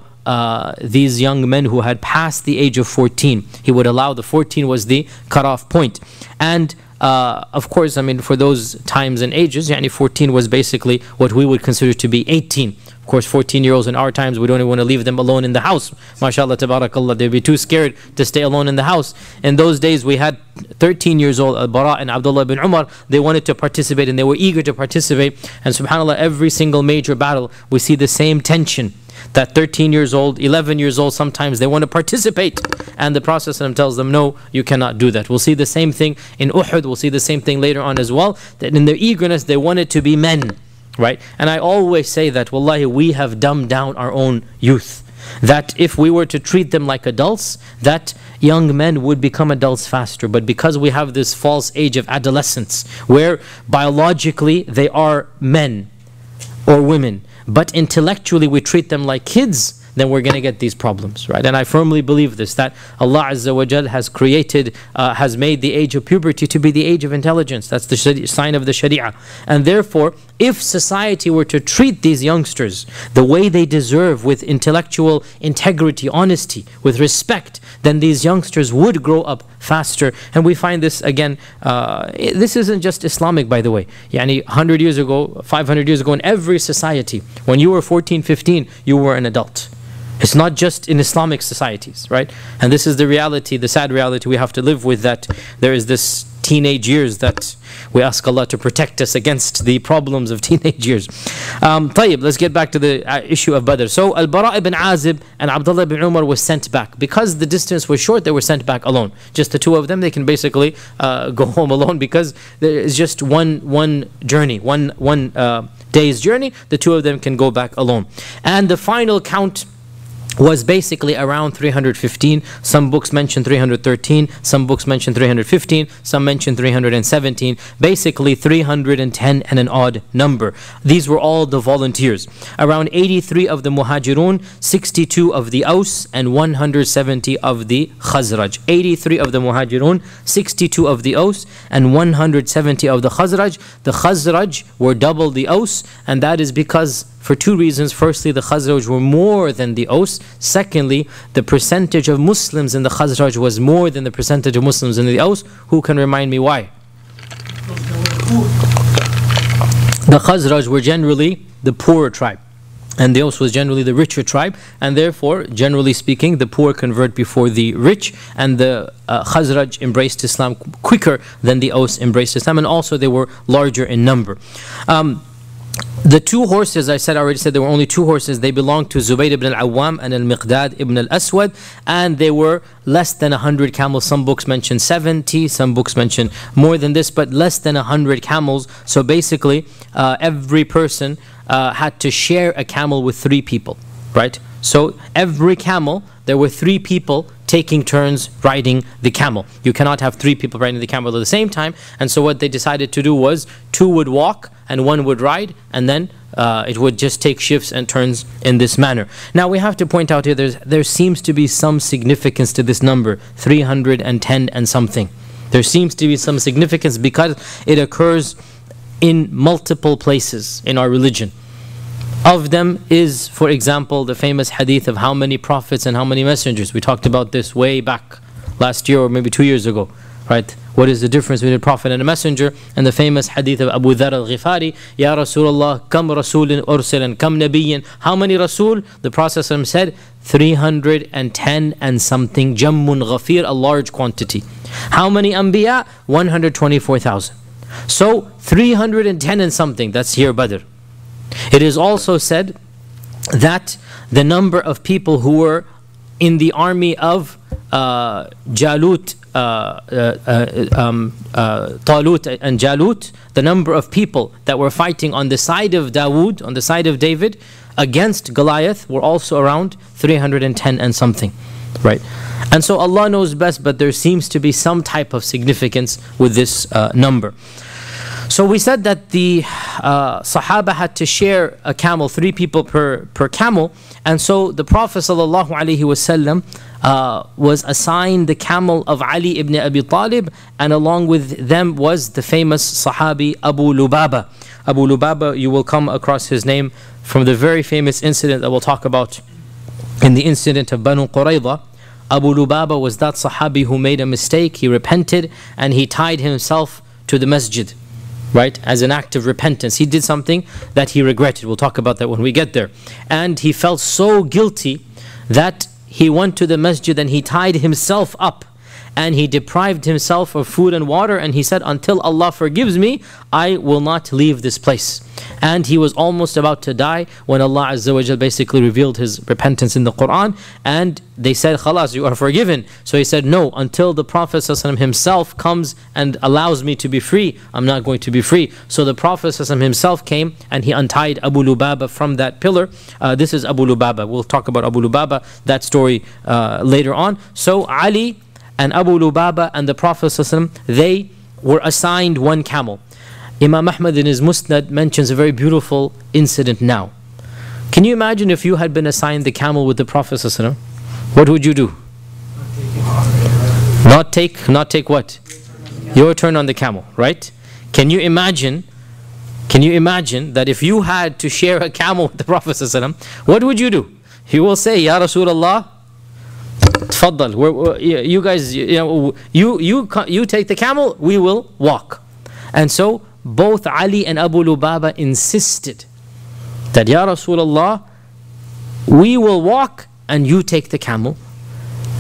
these young men who had passed the age of 14. He would allow, the 14 was the cutoff point. And of course, I mean, for those times and ages, 14 was basically what we would consider to be 18. Of course, 14-year-olds in our times, we don't even want to leave them alone in the house. MashaAllah, tabarakallah, they'd be too scared to stay alone in the house. In those days, we had 13 years old, Al-Bara and Abdullah ibn Umar. They wanted to participate and they were eager to participate. And subhanAllah, every single major battle, we see the same tension. That 13 years old, 11 years old, sometimes they want to participate. And the Prophet ﷺ tells them, no, you cannot do that. We'll see the same thing in Uhud. We'll see the same thing later on as well. That in their eagerness, they wanted to be men. Right? And I always say that, wallahi, we have dumbed down our own youth. That if we were to treat them like adults, that young men would become adults faster. But because we have this false age of adolescence, where biologically they are men or women, but intellectually we treat them like kids, then we're going to get these problems, right? And I firmly believe this, that Allah Azza wa Jal has created, has made the age of puberty to be the age of intelligence. That's the sign of the Sharia. And therefore, if society were to treat these youngsters the way they deserve, with intellectual integrity, honesty, with respect, then these youngsters would grow up faster. And we find this again, this isn't just Islamic, by the way. Yani 100 years ago, 500 years ago, in every society, when you were 14, 15, you were an adult. It's not just in Islamic societies, right? And this is the reality, the sad reality we have to live with, that there is this teenage years that we ask Allah to protect us against the problems of teenage years. طيب, let's get back to the issue of Badr. So Al-Bara ibn Azib and Abdullah ibn Umar was sent back. Because the distance was short, they were sent back alone. Just the two of them, they can basically go home alone, because there is just one journey, one day's journey. The two of them can go back alone. And the final count was basically around 315. Some books mention 313, some books mention 315, some mention 317, basically 310 and an odd number. These were all the volunteers. Around 83 of the Muhajirun, 62 of the Aus, and 170 of the Khazraj. 83 of the Muhajirun, 62 of the Aus, and 170 of the Khazraj. The Khazraj were double the Aus, and that is because, for two reasons. Firstly, the Khazraj were more than the Aus. Secondly, the percentage of Muslims in the Khazraj was more than the percentage of Muslims in the Aus. Who can remind me why? The Khazraj were generally the poorer tribe, and the Aus was generally the richer tribe, and therefore, generally speaking, the poor convert before the rich, and the Khazraj embraced Islam quicker than the Aus embraced Islam, and also they were larger in number. The two horses, I already said there were only two horses. They belonged to Zubayr ibn al-Awwam and al-Miqdad ibn al-Aswad, and they were less than 100 camels. Some books mention 70, some books mention more than this, but less than 100 camels. So basically, every person had to share a camel with 3 people, right? So every camel, there were 3 people taking turns riding the camel. You cannot have 3 people riding the camel at the same time. And so what they decided to do was 2 would walk and 1 would ride, and then it would just take shifts and turns in this manner. Now we have to point out here, there seems to be some significance to this number, 310 and something. There seems to be some significance because it occurs in multiple places in our religion. Of them is, for example, the famous hadith of how many prophets and how many messengers. We talked about this way back last year or maybe 2 years ago, right? What is the difference between a prophet and a messenger? And the famous hadith of Abu Dhar al-Ghifari, Ya Rasulullah, kam rasulin ursilan, kam nabiyyin. How many Rasul? The Prophet said 310 and something, jammun ghafir, a large quantity. How many Anbiya? 124,000. So 310 and something, that's here Badr. It is also said that the number of people who were in the army of Jalut, Talut and Jalut, the number of people that were fighting on the side of Dawood, on the side of David, against Goliath were also around 310 and something, right? And so Allah knows best, but there seems to be some type of significance with this number. So we said that the Sahaba had to share a camel, 3 people per camel, and so the Prophet ﷺ was assigned the camel of Ali ibn Abi Talib, and along with them was the famous Sahabi Abu Lubaba. Abu Lubaba, you will come across his name from the very famous incident that we'll talk about in the incident of Banu Qurayza. Abu Lubaba was that Sahabi who made a mistake, he repented, and he tied himself to the masjid, right, as an act of repentance. He did something that he regretted. We'll talk about that when we get there. And he felt so guilty that he went to the masjid and he tied himself up and he deprived himself of food and water, and he said, until Allah forgives me, I will not leave this place. And he was almost about to die when Allah Azza wa Jal basically revealed his repentance in the Quran, and they said, Khalas, you are forgiven. So he said, no, until the Prophet ﷺ himself comes and allows me to be free, I'm not going to be free. So the Prophet ﷺ himself came and he untied Abu Lubaba from that pillar. This is Abu Lubaba. We'll talk about Abu Lubaba, that story later on. So Ali and Abu Lubaba and the Prophet ﷺ, they were assigned one camel. Imam Ahmad in his Musnad mentions a very beautiful incident now. Can you imagine if you had been assigned the camel with the Prophet ﷺ? What would you do? Not take what? Your turn on the camel, right? Can you imagine that if you had to share a camel with the Prophet ﷺ, what would you do? He will say, Ya Rasulullah, Tfaddal, you guys, you take the camel, we will walk. And so both Ali and Abu Lubaba insisted that, Ya Rasulullah, we will walk and you take the camel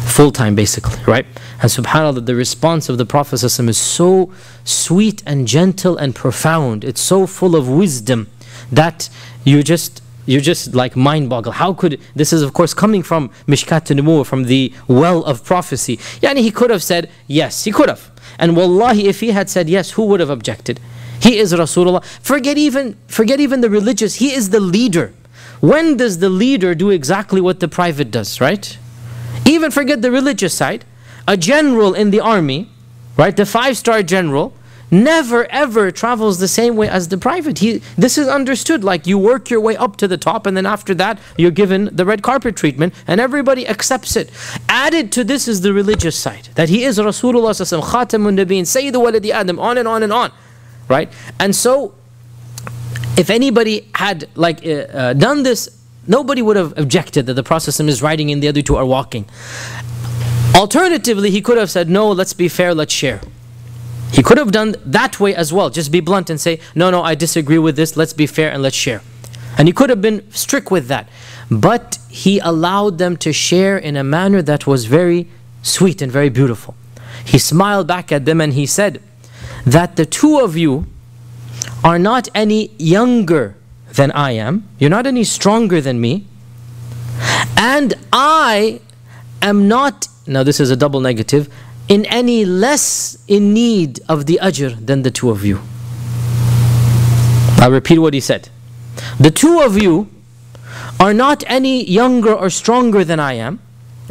full time, basically, right? And subhanAllah, the response of the Prophet ﷺ is so sweet and gentle and profound. It's so full of wisdom that you just like mind boggle. How could, this is of course coming from Mishkat al-Nubuwwah, from the well of prophecy. Yani he could have said yes, he could have. And wallahi, if he had said yes, who would have objected? He is Rasulullah. Forget even the religious, he is the leader. When does the leader do exactly what the private does, right? Even forget the religious side. A general in the army, right, the 5-star general, never ever travels the same way as the private. This is understood, like you work your way up to the top and then after that you're given the red carpet treatment and everybody accepts it. Added to this is the religious side, that he is Rasulullah sallallahu alaihi wasallam, Khatamun Nabiyyin, Sayyidu Waladi Adam, on and on and on, right? And so if anybody had done this, nobody would have objected that the Prophet is riding and the other two are walking. Alternatively, he could have said, no, let's be fair, let's share. He could have done that way as well, just be blunt and say, no, I disagree with this, let's be fair and let's share. And he could have been strict with that. But he allowed them to share in a manner that was very sweet and very beautiful. He smiled back at them and he said that the two of you are not any younger than I am, you're not any stronger than me, and I am not, now this is a double negative, in any less in need of the ajr than the two of you. I'll repeat what he said. The two of you are not any younger or stronger than I am.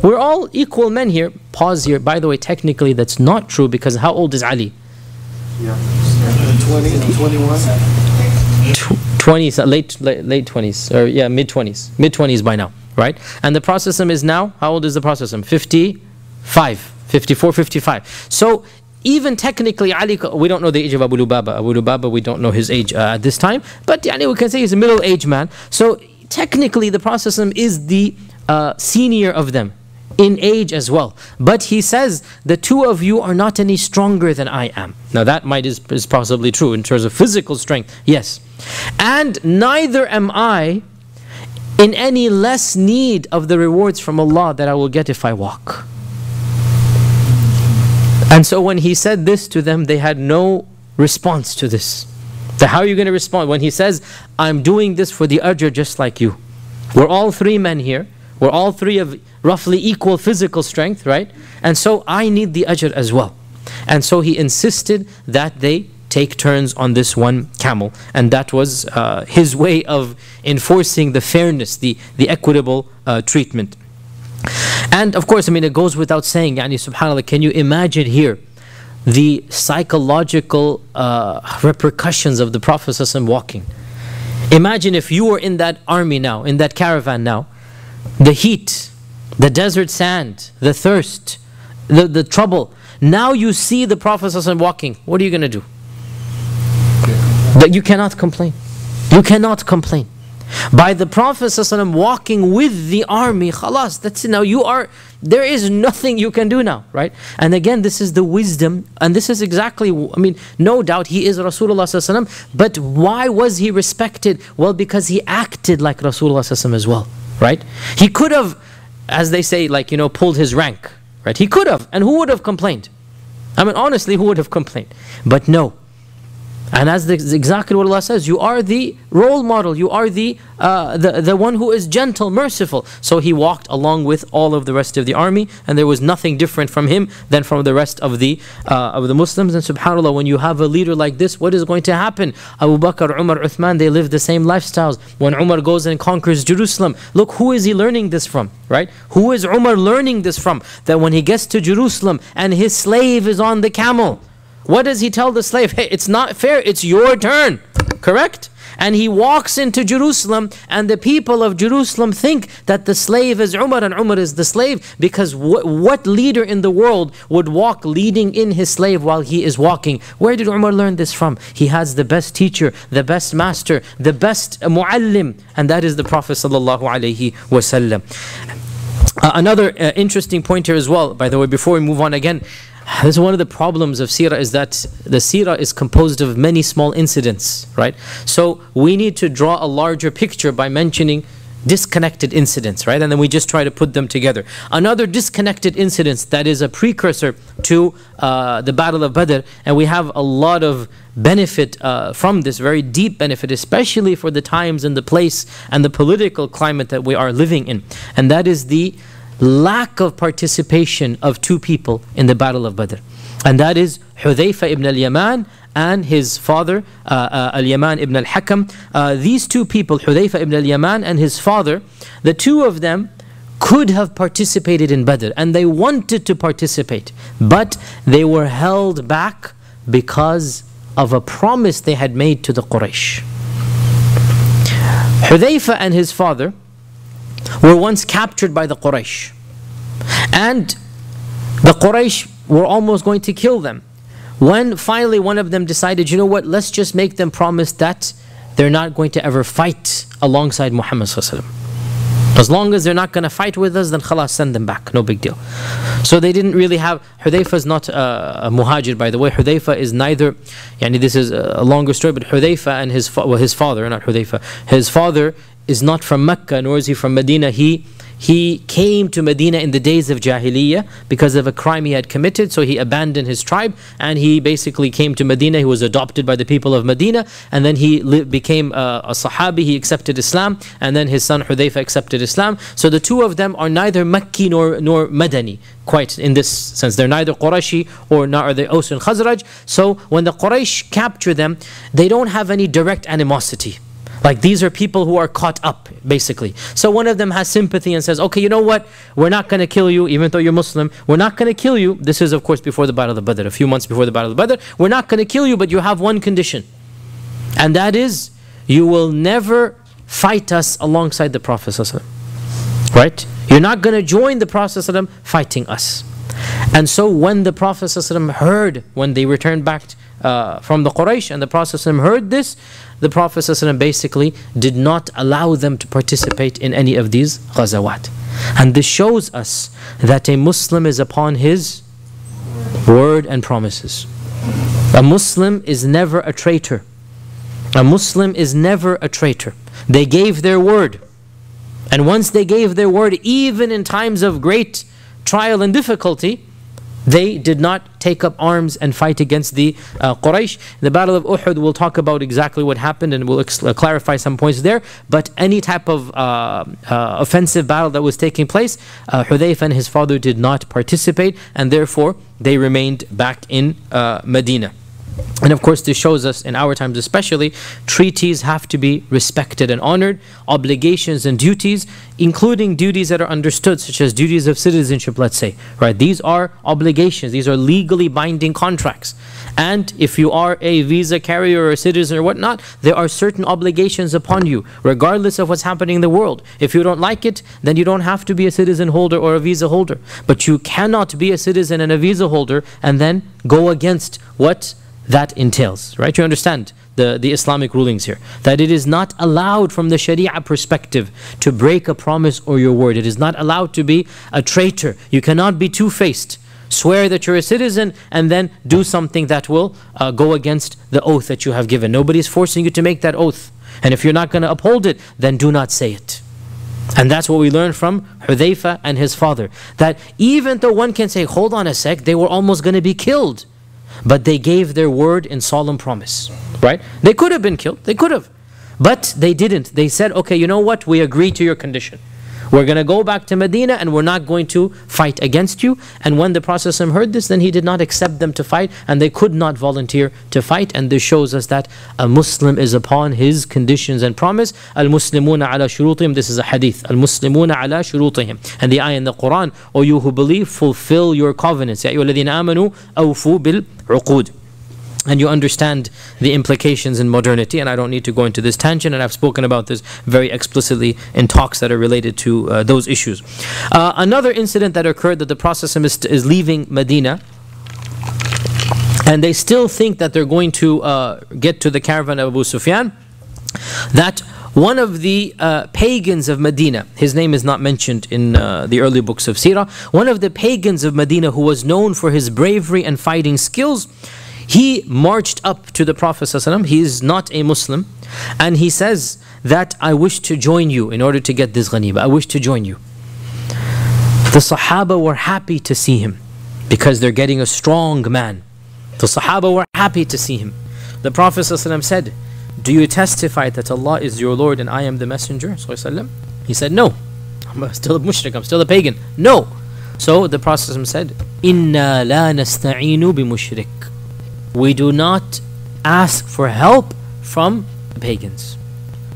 We're all equal men here. Pause here. By the way, technically that's not true, because how old is Ali? 20 and 21. 20s, late 20s, or yeah, mid-20s. Mid-20s by now, right? And the Prophet is now, how old is the Prophet? 55, 54, 55. So even technically Ali, we don't know the age of Abu Lubaba. Abu Lubaba, we don't know his age at this time, but we can say he's a middle-aged man. So technically the Prophet is the senior of them in age as well. But he says, the two of you are not any stronger than I am. Now that is possibly true in terms of physical strength, yes. And neither am I in any less need of the rewards from Allah that I will get if I walk. And so when he said this to them, they had no response to this. So how are you going to respond when he says, I'm doing this for the ajr just like you? We're all three men here. We're all three of roughly equal physical strength, right? And so I need the ajr as well. And so he insisted that they take turns on this one camel. And that was his way of enforcing the fairness, the equitable treatment. And of course, it goes without saying, subhanAllah, can you imagine here the psychological repercussions of the Prophet ﷺ walking? Imagine if you were in that army now, in that caravan now, the heat, the desert sand, the thirst, the trouble. Now you see the Prophet ﷺ walking. What are you going to do? But you cannot complain. You cannot complain. By the Prophet ﷺ walking with the army, khalas, that's it. Now there is nothing you can do now, right? And again, this is the wisdom, and this is exactly, no doubt he is Rasulullah ﷺ, but why was he respected? Well, because he acted like Rasulullah ﷺ as well, right? He could have, as they say, pulled his rank, right? He could have, and who would have complained? Honestly, who would have complained? But no. And as exactly what Allah says, you are the role model, you are the one who is gentle, merciful. So he walked along with all of the rest of the army, and there was nothing different from him than from the rest of the Muslims. And subhanAllah, when you have a leader like this, what is going to happen? Abu Bakr, Umar, Uthman, they live the same lifestyles. When Umar goes and conquers Jerusalem, look, who is he learning this from, right? Who is Umar learning this from? That when he gets to Jerusalem and his slave is on the camel, what does he tell the slave? Hey, it's not fair, it's your turn, correct? And he walks into Jerusalem, and the people of Jerusalem think that the slave is Umar and Umar is the slave, because what leader in the world would walk leading in his slave while he is walking? Where did Umar learn this from? He has the best teacher, the best master, the best muallim, and that is the Prophet sallallahu alaihi wasallam. Another interesting point here as well, by the way, before we move on again, this is one of the problems of Seerah, is that the Seerah is composed of many small incidents, right? So we need to draw a larger picture by mentioning disconnected incidents, right? And then we just try to put them together. Another disconnected incident that is a precursor to the Battle of Badr, and we have a lot of benefit from this, very deep benefit, especially for the times and the place and the political climate that we are living in. And that is the lack of participation of two people in the Battle of Badr. And that is Hudhayfa ibn al-Yaman and his father, al-Yaman ibn al-Hakam. These two people, Hudhayfa ibn al-Yaman and his father, the two of them could have participated in Badr, and they wanted to participate, but they were held back because of a promise they had made to the Quraysh. Hudhayfa and his father were once captured by the Quraysh, and the Quraysh were almost going to kill them, when finally one of them decided, you know what, let's just make them promise that they're not going to ever fight alongside Muhammad sallallahu alaihi wasallam. As long as they're not going to fight with us, then khalas, send them back, no big deal. So they didn't really have, Hudhayfa is not a muhajir, by the way. Hudhayfa is neither, this is a longer story, but Hudhayfa and his father, not Hudhayfa, his father is not from Mecca, nor is he from Medina. He came to Medina in the days of Jahiliyyah because of a crime he had committed, so he abandoned his tribe and he basically came to Medina. He was adopted by the people of Medina, and then he became a Sahabi. He accepted Islam, and then his son Hudhayfa accepted Islam. So the two of them are neither Makki nor Madani, quite in this sense. They're neither Qurashi or nor are they Aus and Khazraj. So when the Quraysh capture them, they don't have any direct animosity. Like, these are people who are caught up, basically. So one of them has sympathy and says, okay, you know what? We're not going to kill you, even though you're Muslim. We're not going to kill you. This is, of course, before the Battle of Badr, a few months before the Battle of Badr. We're not going to kill you, but you have one condition. And that is, you will never fight us alongside the Prophet ﷺ. Right? You're not going to join the Prophet ﷺ fighting us. And so when the Prophet ﷺ heard, when they returned back from the Quraysh, and the Prophet ﷺ heard this, the Prophet ﷺ basically did not allow them to participate in any of these ghazawat. And this shows us that a Muslim is upon his word and promises. A Muslim is never a traitor. A Muslim is never a traitor. They gave their word. And once they gave their word, even in times of great trial and difficulty, they did not take up arms and fight against the Quraysh. In the Battle of Uhud, we'll talk about exactly what happened and we'll clarify some points there. But any type of offensive battle that was taking place, Hudhayfa and his father did not participate, and therefore they remained back in Medina. And of course, this shows us, in our times especially, treaties have to be respected and honored, obligations and duties, including duties that are understood, such as duties of citizenship, let's say. Right? These are obligations, these are legally binding contracts. And if you are a visa carrier or a citizen or whatnot, there are certain obligations upon you, regardless of what's happening in the world. If you don't like it, then you don't have to be a citizen holder or a visa holder. But you cannot be a citizen and a visa holder and then go against what that entails, right? You understand the Islamic rulings here, that it is not allowed from the Sharia perspective to break a promise or your word. It is not allowed to be a traitor. You cannot be two-faced. Swear that you're a citizen and then do something that will go against the oath that you have given. Nobody is forcing you to make that oath. And if you're not going to uphold it, then do not say it. And that's what we learn from Hudhayfa and his father. That even though one can say, hold on a sec, they were almost going to be killed. but they gave their word in solemn promise, right? They could have been killed, they could have, but they didn't. They said, okay, you know what, we agree to your condition. We're going to go back to Medina and we're not going to fight against you. And when the Prophet heard this, then he did not accept them to fight, and they could not volunteer to fight. And this shows us that a Muslim is upon his conditions and promise. Al-Muslimuna ala shurutihim. This is a hadith. Al-Muslimuna ala shurutihim. And the ayah in the Quran, O you who believe, fulfill your covenants. Ya ayyuhalladhina amanu awfu bil uqud. And you understand the implications in modernity, and I don't need to go into this tangent, and I've spoken about this very explicitly in talks that are related to those issues. Another incident that occurred, that the Prophet is leaving Medina, and they still think that they're going to get to the caravan of Abu Sufyan, that one of the pagans of Medina, his name is not mentioned in the early books of Seerah, one of the pagans of Medina who was known for his bravery and fighting skills, he marched up to the Prophet ﷺ. He is not a Muslim, and he says that I wish to join you in order to get this ghanima. I wish to join you. The Sahaba were happy to see him because they're getting a strong man. The Sahaba were happy to see him. The Prophet ﷺ said, do you testify that Allah is your Lord and I am the Messenger? ﷺ? He said, no. I'm still a mushrik, I'm still a pagan. No. So the Prophet ﷺ said, Inna la nasta'inu bi mushrik. We do not ask for help from the pagans.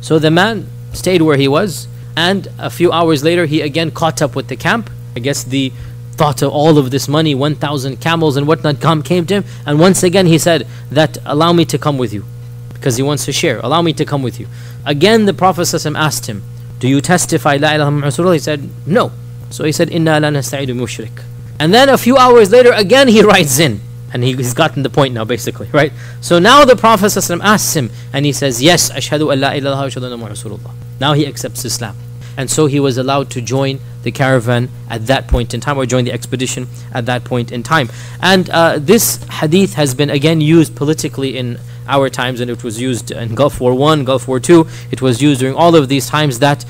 So the man stayed where he was, and a few hours later he again caught up with the camp. I guess the thought of all of this money, 1,000 camels and whatnot, came to him, and once again he said that allow me to come with you, because he wants to share. Allow me to come with you. Again the Prophet ﷺ asked him, do you testify la ilaha illallah Rasulullah? He said no. So he said, Inna la nasta'idu mushrik. And then a few hours later again he writes in, and he's gotten the point now, basically, right? So now the Prophet ﷺ asks him, and he says, yes, ashhadu an la ilaha illallah wa Rasulullah. Now he accepts Islam. And so he was allowed to join the caravan at that point in time, or join the expedition at that point in time. And this hadith has been again used politically in our times, and it was used in Gulf War I, Gulf War II. It was used during all of these times that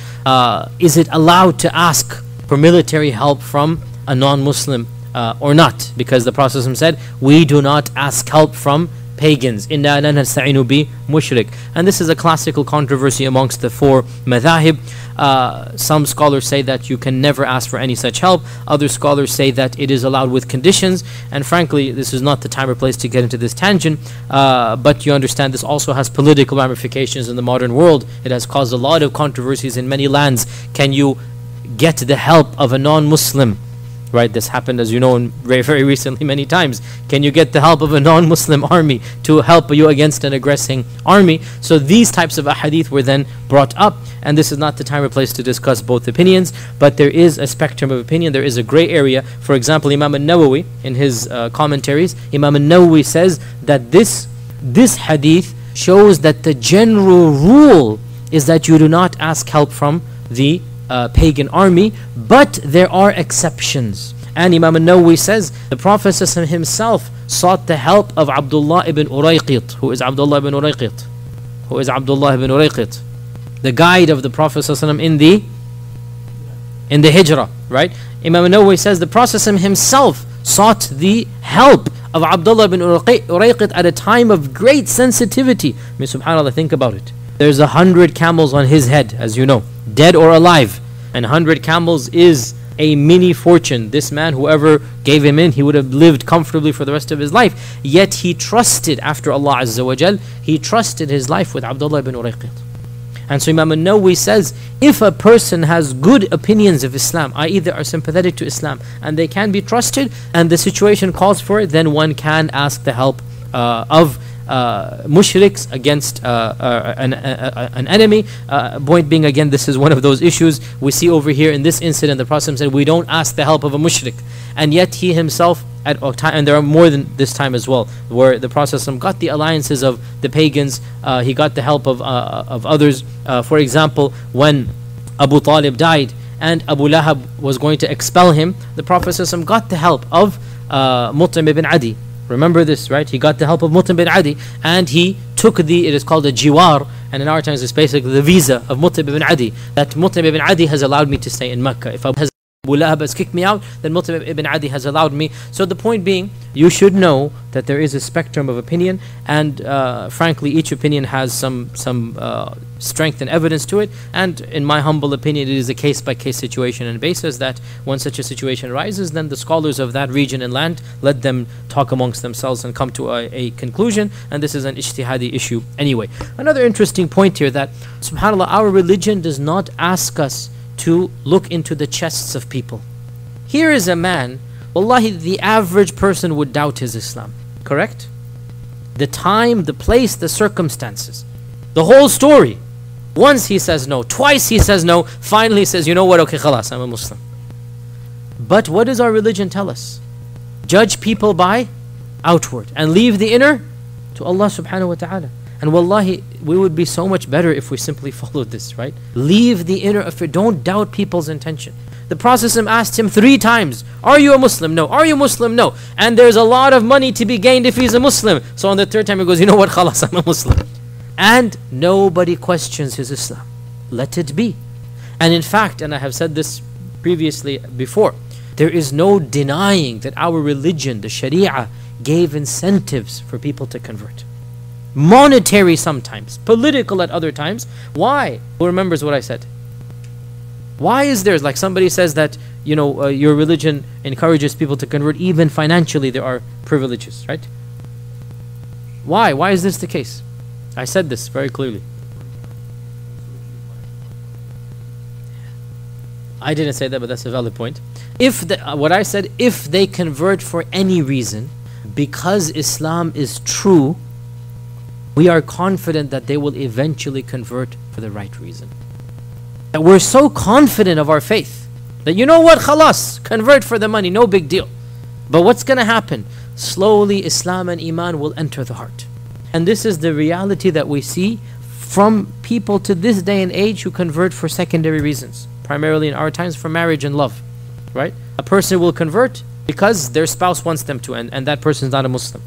is it allowed to ask for military help from a non-Muslim or not, because the Prophet said, we do not ask help from pagans. Inna la nasta'inu bi mushrik. And this is a classical controversy amongst the four madhahib. Some scholars say that you can never ask for any such help. Other scholars say that it is allowed with conditions. And frankly, this is not the time or place to get into this tangent. But you understand this also has political ramifications in the modern world. It has caused a lot of controversies in many lands. Can you get the help of a non-Muslim? Right, this happened, as you know, very, very recently many times. Can you get the help of a non-Muslim army to help you against an aggressing army? So these types of ahadith were then brought up, and this is not the time or place to discuss both opinions, but there is a spectrum of opinion, there is a gray area. For example, Imam al-Nawawi, in his commentaries, Imam al-Nawawi says that this hadith shows that the general rule is that you do not ask help from the pagan army, but there are exceptions. And Imam al-Nawawi says the Prophet himself sought the help of Abdullah ibn Urayqit. Who is Abdullah ibn Urayqit? Who is Abdullah ibn Urayqit? The guide of the Prophet in the Hijrah, right? Imam al-Nawawi says the Prophet himself sought the help of Abdullah ibn Urayqit at a time of great sensitivity. I mean, subhanAllah, think about it. There's 100 camels on his head, as you know, dead or alive. And 100 camels is a mini fortune. This man, whoever gave him in, he would have lived comfortably for the rest of his life. Yet he trusted, after Allah Azza wa Jal, he trusted his life with Abdullah ibn Urayqit. And so Imam al-Nawawi says, if a person has good opinions of Islam, i.e. they are sympathetic to Islam, and they can be trusted, and the situation calls for it, then one can ask the help of mushriks against an enemy. Point being, again, this is one of those issues we see over here in this incident. The Prophet said we don't ask the help of a mushrik, and yet he himself at a time, and there are more than this time as well, where the Prophet got the alliances of the pagans. He got the help of others. For example, when Abu Talib died and Abu Lahab was going to expel him, the Prophet got the help of Mut'im ibn Adi. Remember this, right? He got the help of Mut'im ibn Adi, and he took it is called a jiwar, and in our times it's basically the visa of Mut'im ibn Adi, that Mut'im ibn Adi has allowed me to stay in Mecca. If I has Abu Lahab has kicked me out, then Mut'im ibn Adi has allowed me. So the point being, you should know that there is a spectrum of opinion, and frankly, each opinion has some strength and evidence to it. And in my humble opinion, it is a case-by-case situation and basis that when such a situation arises, then the scholars of that region and land, let them talk amongst themselves and come to a conclusion. And this is an ijtihadi issue anyway. Another interesting point here, that subhanAllah, our religion does not ask us to look into the chests of people. Here is a man, wallahi, the average person would doubt his Islam, correct? The time, the place, the circumstances, the whole story. Once he says no, twice he says no, finally he says, you know what, okay, khalas, I'm a Muslim. But what does our religion tell us? Judge people by outward and leave the inner to Allah subhanahu wa ta'ala. And wallahi, we would be so much better if we simply followed this, right? Leave the inner affair. Don't doubt people's intention. The Prophet asked him 3 times, are you a Muslim? No. Are you Muslim? No. And there's a lot of money to be gained if he's a Muslim. So on the 3rd time he goes, you know what, khalas, I'm a Muslim. And nobody questions his Islam. Let it be. And in fact, and I have said this previously before, there is no denying that our religion, the Sharia, gave incentives for people to convert. Monetary sometimes, political at other times. Why? Who remembers what I said? Why is there, like somebody says that, you know, your religion encourages people to convert, even financially there are privileges, right? Why? Why is this the case? I said this very clearly. I didn't say that, but that's a valid point. If what I said, if they convert for any reason, because Islam is true, we are confident that they will eventually convert for the right reason. That we're so confident of our faith that, you know what, khalas, convert for the money, no big deal. But what's going to happen? Slowly Islam and Iman will enter the heart. And this is the reality that we see from people to this day and age who convert for secondary reasons. Primarily in our times for marriage and love, right? A person will convert because their spouse wants them to, and that person is not a Muslim.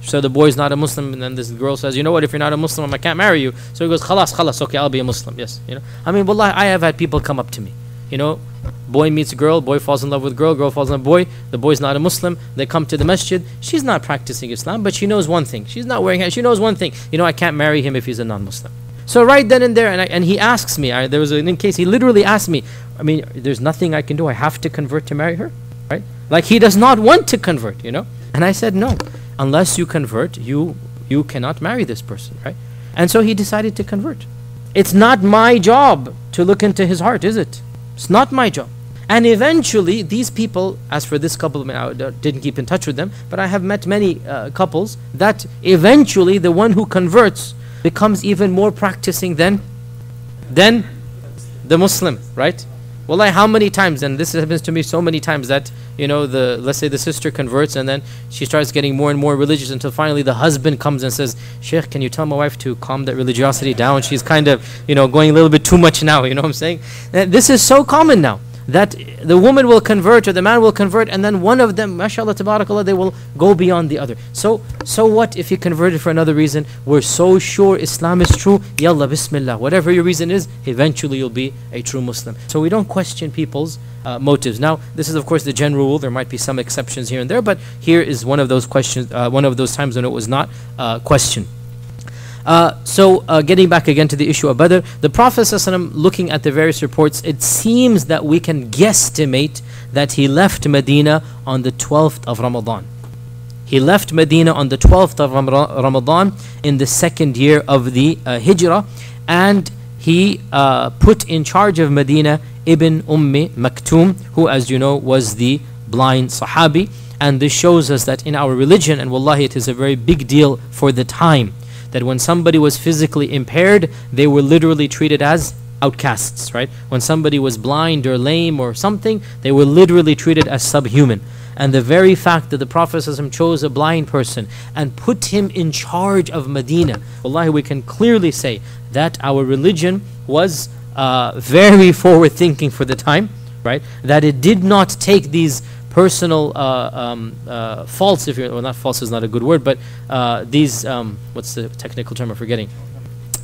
So the boy is not a Muslim, and then this girl says, you know what, if you're not a Muslim, I can't marry you. So he goes, khalas, okay, I'll be a Muslim. Yes, you know. I mean, wallahi, I have had people come up to me. You know, boy meets a girl, boy falls in love with girl, girl falls in love with boy. The boy's not a Muslim. They come to the masjid. She's not practicing Islam, but she knows one thing. She's not wearing hijab. She knows one thing. You know, I can't marry him if he's a non-Muslim. So right then and there, and he asks me, there was an case, he literally asked me, I mean, there's nothing I can do. I have to convert to marry her, right? Like he does not want to convert, you know. And I said, no. Unless you convert, you cannot marry this person, right? And so he decided to convert. It's not my job to look into his heart, is it? It's not my job. And eventually, these people, as for this couple, I didn't keep in touch with them, but I have met many couples that eventually the one who converts becomes even more practicing than the Muslim, right? Wallahi, how many times, and this happens to me so many times, that, you know, let's say the sister converts and then she starts getting more and more religious until finally the husband comes and says, Shaykh, can you tell my wife to calm that religiosity down? She's kind of, you know, going a little bit too much now, you know what I'm saying? And this is so common now, that the woman will convert or the man will convert, and then one of them, mashallah, tabarakallah, they will go beyond the other. So what if he converted for another reason? We're so sure Islam is true, yalla bismillah, whatever your reason is, eventually you'll be a true Muslim. So we don't question people's motives. Now, this is of course the general rule. There might be some exceptions here and there, but here is one of those questions, one of those times when it was not questioned. Getting back again to the issue of Badr, the Prophet ﷺ, looking at the various reports, it seems that we can guesstimate that he left Medina on the 12th of Ramadan. He left Medina on the 12th of Ramadan in the 2nd year of the Hijrah, and he put in charge of Medina Ibn Maktoum, who, as you know, was the blind Sahabi. And this shows us that in our religion, and wallahi, it is a very big deal for the time, that when somebody was physically impaired, they were literally treated as outcasts, right? When somebody was blind or lame or something, they were literally treated as subhuman. And the very fact that the Prophet ﷺ chose a blind person and put him in charge of Medina, wallahi, we can clearly say that our religion was very forward thinking for the time, right? That it did not take these personal faults, if you're, well, not faults is not a good word, but these, what's the technical term I'm forgetting?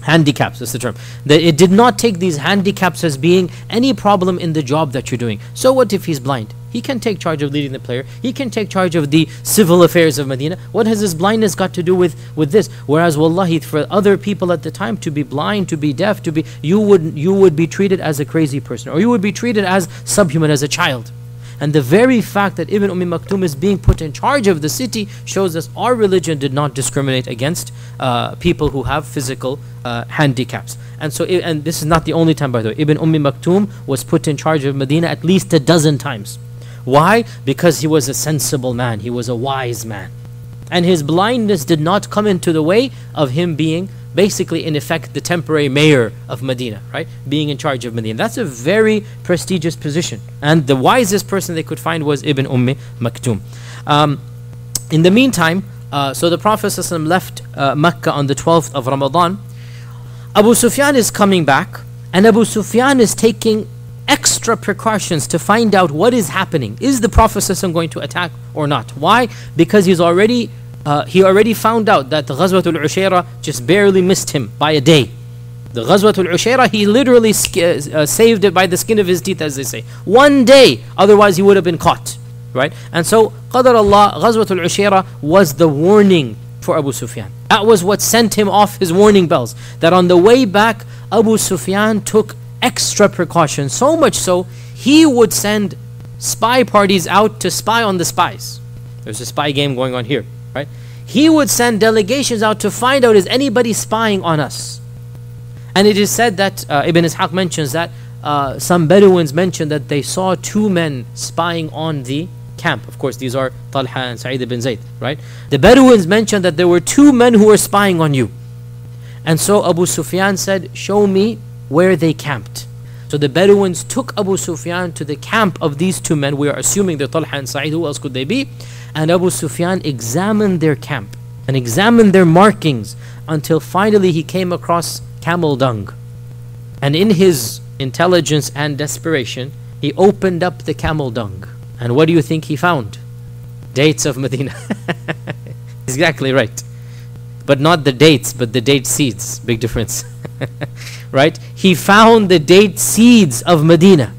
Handicaps, that's the term. That it did not take these handicaps as being any problem in the job that you're doing. So what if he's blind? He can take charge of leading the prayer. He can take charge of the civil affairs of Medina. What has his blindness got to do with this? Whereas wallahi, for other people at the time, to be blind, to be deaf, you would be treated as a crazy person, or you would be treated as subhuman, as a child. And the very fact that Ibn Maktum is being put in charge of the city shows us our religion did not discriminate against people who have physical handicaps. And so, and this is not the only time, by the way. Ibn Maktum was put in charge of Medina at least a dozen times. Why? Because he was a sensible man. He was a wise man. And his blindness did not come into the way of him being basically, in effect, the temporary mayor of Medina, right? Being in charge of Medina. That's a very prestigious position. And the wisest person they could find was Ibn Maktum. In the meantime, so the Prophet ﷺ left Mecca on the 12th of Ramadan. Abu Sufyan is coming back, and Abu Sufyan is taking extra precautions to find out what is happening. Is the Prophet ﷺ going to attack or not? Why? Because he already found out that the Ghazwatul Ushayrah just barely missed him by a day. The Ghazwatul Ushayrah, he literally saved it by the skin of his teeth, as they say. One day, otherwise he would have been caught, right? And so, Qadar Allah, Ghazwatul Ushayrah was the warning for Abu Sufyan. That was what sent him off his warning bells. That on the way back, Abu Sufyan took extra precautions, so much so, he would send spy parties out to spy on the spies. There's a spy game going on here, right? He would send delegations out to find out, is anybody spying on us? And it is said that, Ibn Ishaq mentions that, some Bedouins mentioned that they saw two men spying on the camp. Of course, these are Talha and Sa'id ibn Zayd, right? The Bedouins mentioned that there were two men who were spying on you. And so Abu Sufyan said, show me where they camped. So the Bedouins took Abu Sufyan to the camp of these two men. We are assuming they're Talha and Sa'id. Who else could they be? And Abu Sufyan examined their camp and examined their markings until finally he came across camel dung. And in his intelligence and desperation, he opened up the camel dung. And what do you think he found? Dates of Medina. Exactly right. But not the dates, but the date seeds. Big difference. Right? He found the date seeds of Medina.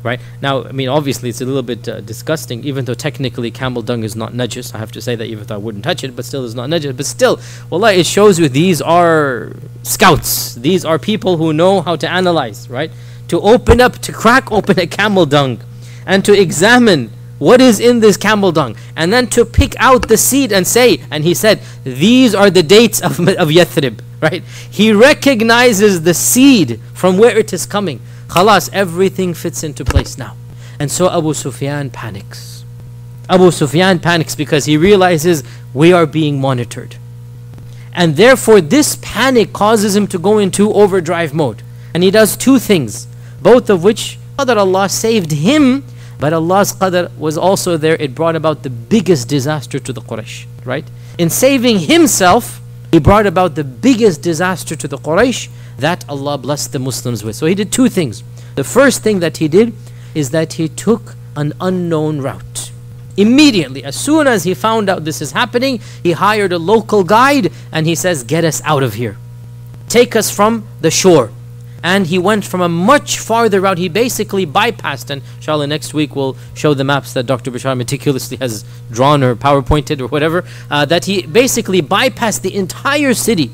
Right? Now, I mean, obviously it's a little bit disgusting, even though technically camel dung is not najis. I have to say that, even though I wouldn't touch it, but still it's not najis. But still, wallah, it shows you these are scouts. These are people who know how to analyze, right? To open up, to crack open a camel dung and to examine what is in this camel dung, and then to pick out the seed and say, and he said, these are the dates of Yathrib, right? He recognizes the seed from where it is coming. Khalas, everything fits into place now. And so Abu Sufyan panics. Abu Sufyan panics because he realizes we are being monitored. And therefore this panic causes him to go into overdrive mode. And he does two things, both of which Qadar Allah saved him, but Allah's Qadar was also there. It brought about the biggest disaster to the Quraysh, right? In saving himself, he brought about the biggest disaster to the Quraysh that Allah blessed the Muslims with. So he did two things. The first thing that he did is that he took an unknown route. Immediately, as soon as he found out this is happening, he hired a local guide and he says, get us out of here. Take us from the shore. And he went from a much farther route. He basically bypassed, and inshallah next week we'll show the maps that Dr. Bashar meticulously has drawn or PowerPointed or whatever, that he basically bypassed the entire city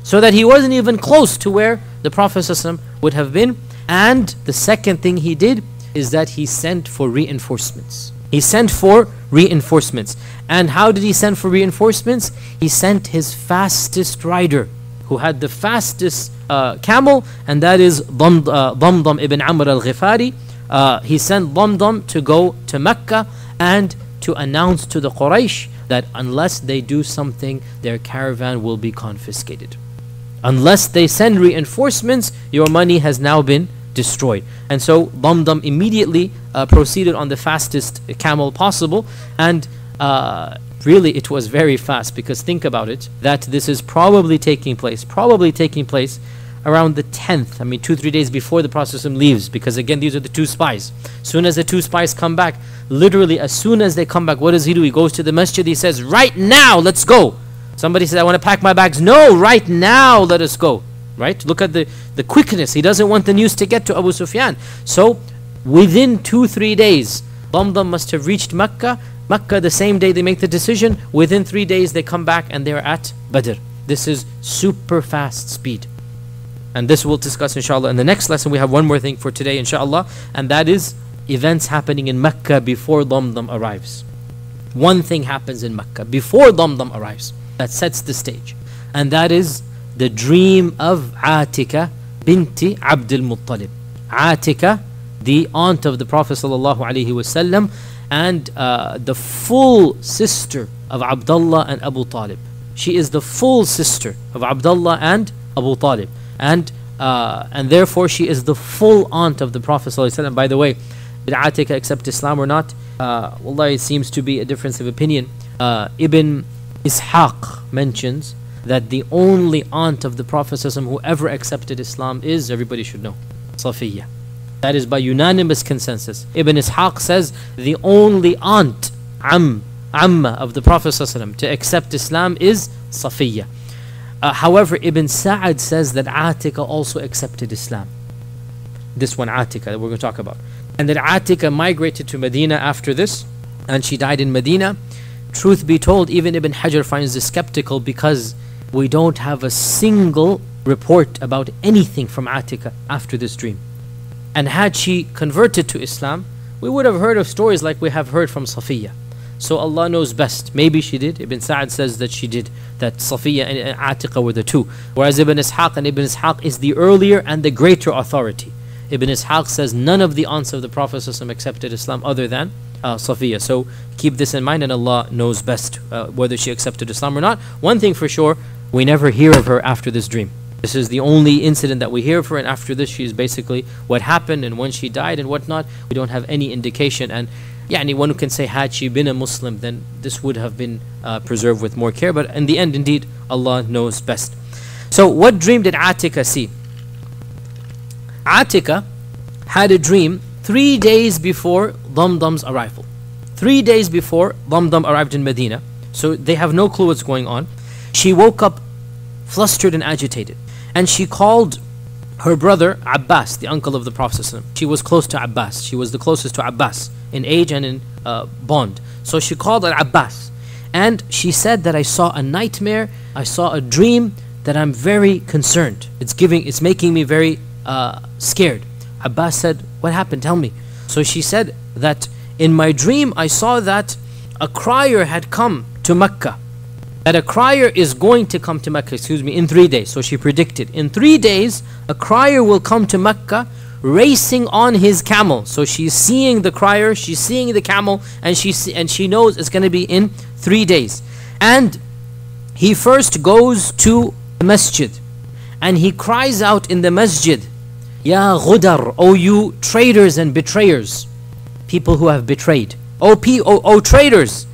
so that he wasn't even close to where the Prophet ﷺ would have been. And the second thing he did is that he sent for reinforcements. He sent for reinforcements. And how did he send for reinforcements? He sent his fastest rider, who had the fastest camel, and that is Damdam ibn Amr al-Ghifari. He sent Damdam to go to Mecca and to announce to the Quraysh that unless they do something, their caravan will be confiscated. Unless they send reinforcements, your money has now been destroyed. And so Damdam immediately proceeded on the fastest camel possible, and really it was very fast, because think about it, that this is probably taking place around the 10th, I mean 2-3 days before the Prophet leaves, because again these are the two spies. Soon as the two spies come back, literally as soon as they come back, what does he do? He goes to the masjid, he says, right now let's go. Somebody says, I want to pack my bags. No, right now let us go. right? Look at the quickness. He doesn't want the news to get to Abu Sufyan. So within 2-3 days, Damdam must have reached Mecca. Mecca, the same day they make the decision, within 3 days they come back and they're at Badr. This is super fast speed. And this we'll discuss inshallah in the next lesson. We have one more thing for today inshallah, and that is events happening in Mecca before Damdam arrives. One thing happens in Mecca before Damdam arrives that sets the stage, and that is the dream of Atika binti Abdul Muttalib. Atika, the aunt of the Prophet sallallahu alaihi wasallam, and the full sister of Abdullah and Abu Talib. She is the full sister of Abdullah and Abu Talib, and therefore she is the full aunt of the Prophet sallallahu alaihi wasallam. By the way, did Atika accept Islam or not? Wallahi, it seems to be a difference of opinion. Ibn Ishaq mentions that the only aunt of the Prophet sallallahu alaihi wasallam who ever accepted Islam is, everybody should know, Safiyyah. That is by unanimous consensus. Ibn Ishaq says the only aunt, Amma of the Prophet ﷺ to accept Islam is Safiyyah. However, Ibn Sa'ad says that Atika also accepted Islam. This one, Atika, that we're going to talk about. And that Atika migrated to Medina after this, and she died in Medina. Truth be told, even Ibn Hajar finds this skeptical because we don't have a single report about anything from Atika after this dream. And had she converted to Islam, we would have heard of stories like we have heard from Safiyyah. So Allah knows best. Maybe she did. Ibn Sa'ad says that she did, that Safiyyah and Atiqa were the two. Whereas Ibn Ishaq is the earlier and the greater authority. Ibn Ishaq says none of the aunts of the Prophet ﷺ accepted Islam other than Safiyyah. So keep this in mind, and Allah knows best whether she accepted Islam or not. One thing for sure, we never hear of her after this dream. This is the only incident that we hear of her, and after this she is basically what happened and when she died and whatnot. We don't have any indication, and anyone who can say had she been a Muslim, then this would have been preserved with more care. But in the end, indeed, Allah knows best. So what dream did Atika see? Atika had a dream 3 days before Damdam's arrival. 3 days before Damdam arrived in Medina. So they have no clue what's going on. She woke up flustered and agitated, and she called her brother Abbas, the uncle of the Prophet ﷺ. She was close to Abbas. She was the closest to Abbas in age and in bond. So she called Abbas, and she said that I saw a nightmare, I saw a dream that I'm very concerned. It's making me very scared. Abbas said, what happened? Tell me. So she said that in my dream I saw that a crier had come to Mecca. That a crier is going to come to Mecca, in 3 days. So she predicted, in 3 days, a crier will come to Mecca racing on his camel. So she's seeing the crier, she's seeing the camel, and she knows it's going to be in 3 days. And he first goes to the masjid, and he cries out in the masjid, Ya Ghudar, O you traitors and betrayers, people who have betrayed. O traitors,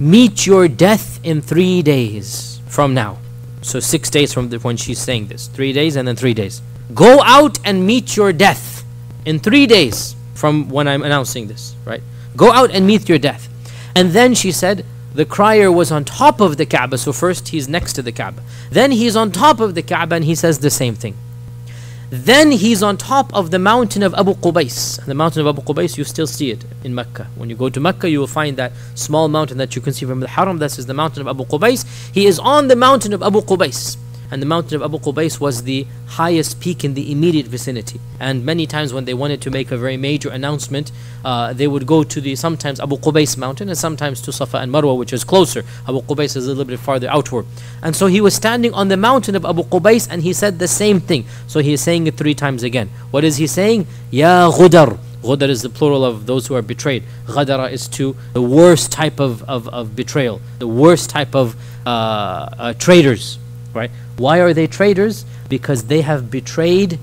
meet your death in 3 days from now. So 6 days from when she's saying this. 3 days and then 3 days. Go out and meet your death in 3 days from when I'm announcing this, right? Go out and meet your death. And then she said, the crier was on top of the Kaaba. So first he's next to the Kaaba. Then he's on top of the Kaaba and he says the same thing. Then he's on top of the mountain of Abu Qubais. And the mountain of Abu Qubais, you still see it in Mecca. When you go to Mecca, you will find that small mountain that you can see from the Haram. This is the mountain of Abu Qubais. He is on the mountain of Abu Qubais. And the mountain of Abu Qubais was the highest peak in the immediate vicinity. And many times when they wanted to make a very major announcement, they would go to the sometimes Abu Qubais mountain and sometimes to Safa and Marwa, which is closer. Abu Qubais is a little bit farther outward. And so he was standing on the mountain of Abu Qubais and he said the same thing. So he is saying it 3 times again. What is he saying? Ya Ghudar. Ghudar is the plural of those who are betrayed. Ghadara is to the worst type of betrayal, the worst type of traitors, right? Why are they traitors? Because they have betrayed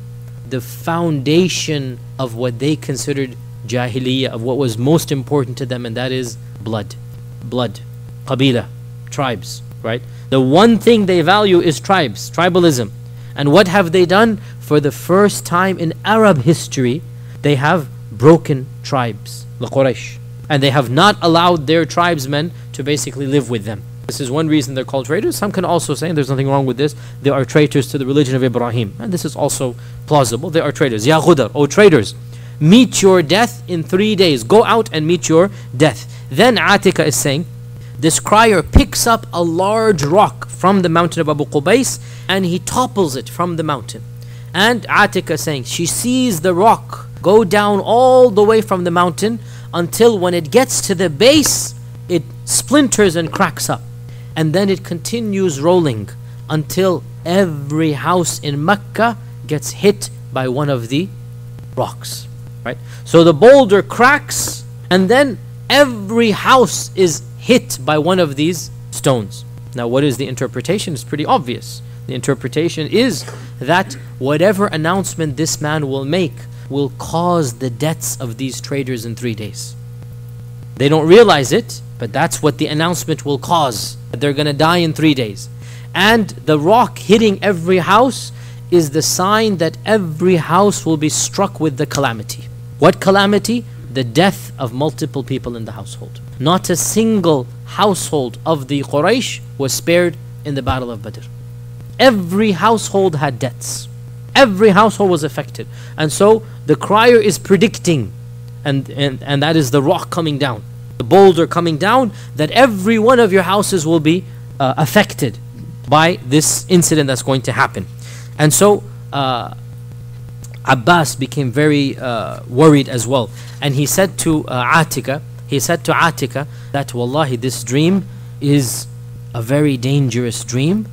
the foundation of what they considered Jahiliyyah, of what was most important to them, and that is blood. Blood. Qabila. Tribes. Right? The one thing they value is tribes. Tribalism. And what have they done? For the first time in Arab history, they have broken tribes. The Quraysh. And they have not allowed their tribesmen to basically live with them. This is one reason they're called traitors. Some can also say, and there's nothing wrong with this, they are traitors to the religion of Ibrahim. And this is also plausible. They are traitors. Ya Ghudar, O traitors, meet your death in 3 days. Go out and meet your death. Then Atika is saying, this crier picks up a large rock from the mountain of Abu Qubais and he topples it from the mountain. And Atika is saying, she sees the rock go down all the way from the mountain until when it gets to the base, it splinters and cracks up. And then it continues rolling until every house in Mecca gets hit by one of the rocks. Right? So the boulder cracks and then every house is hit by one of these stones. Now what is the interpretation? It's pretty obvious. The interpretation is that whatever announcement this man will make will cause the deaths of these traders in 3 days. They don't realize it, but that's what the announcement will cause. That they're going to die in 3 days. And the rock hitting every house is the sign that every house will be struck with the calamity. What calamity? The death of multiple people in the household. Not a single household of the Quraysh was spared in the Battle of Badr. Every household had deaths. Every household was affected. And so the crier is predicting, and that is the rock coming down, the boulder coming down, that every one of your houses will be affected by this incident that's going to happen. And so Abbas became very worried as well. And he said to Atika, that wallahi, this dream is a very dangerous dream.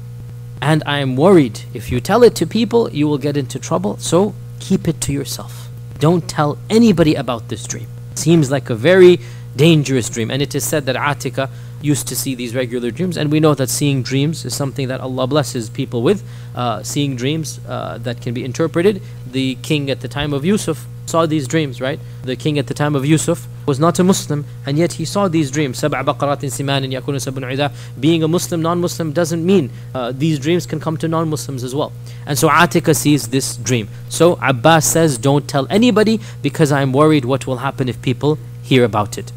And I am worried, if you tell it to people, you will get into trouble. So keep it to yourself. Don't tell anybody about this dream. Seems like a very dangerous dream. And it is said that Atika used to see these regular dreams. And we know that seeing dreams is something that Allah blesses people with. Seeing dreams that can be interpreted. The king at the time of Yusuf saw these dreams, right? The king at the time of Yusuf was not a Muslim, and yet he saw these dreams. سَبْعَ بَقَرَاتٍ سِمَانٍ يَأْكُلُ سَبْعٌ عِذَا. Being a Muslim, non-Muslim doesn't mean these dreams can come to non-Muslims as well. And so Atika sees this dream. So Abbas says, don't tell anybody because I'm worried what will happen if people hear about it.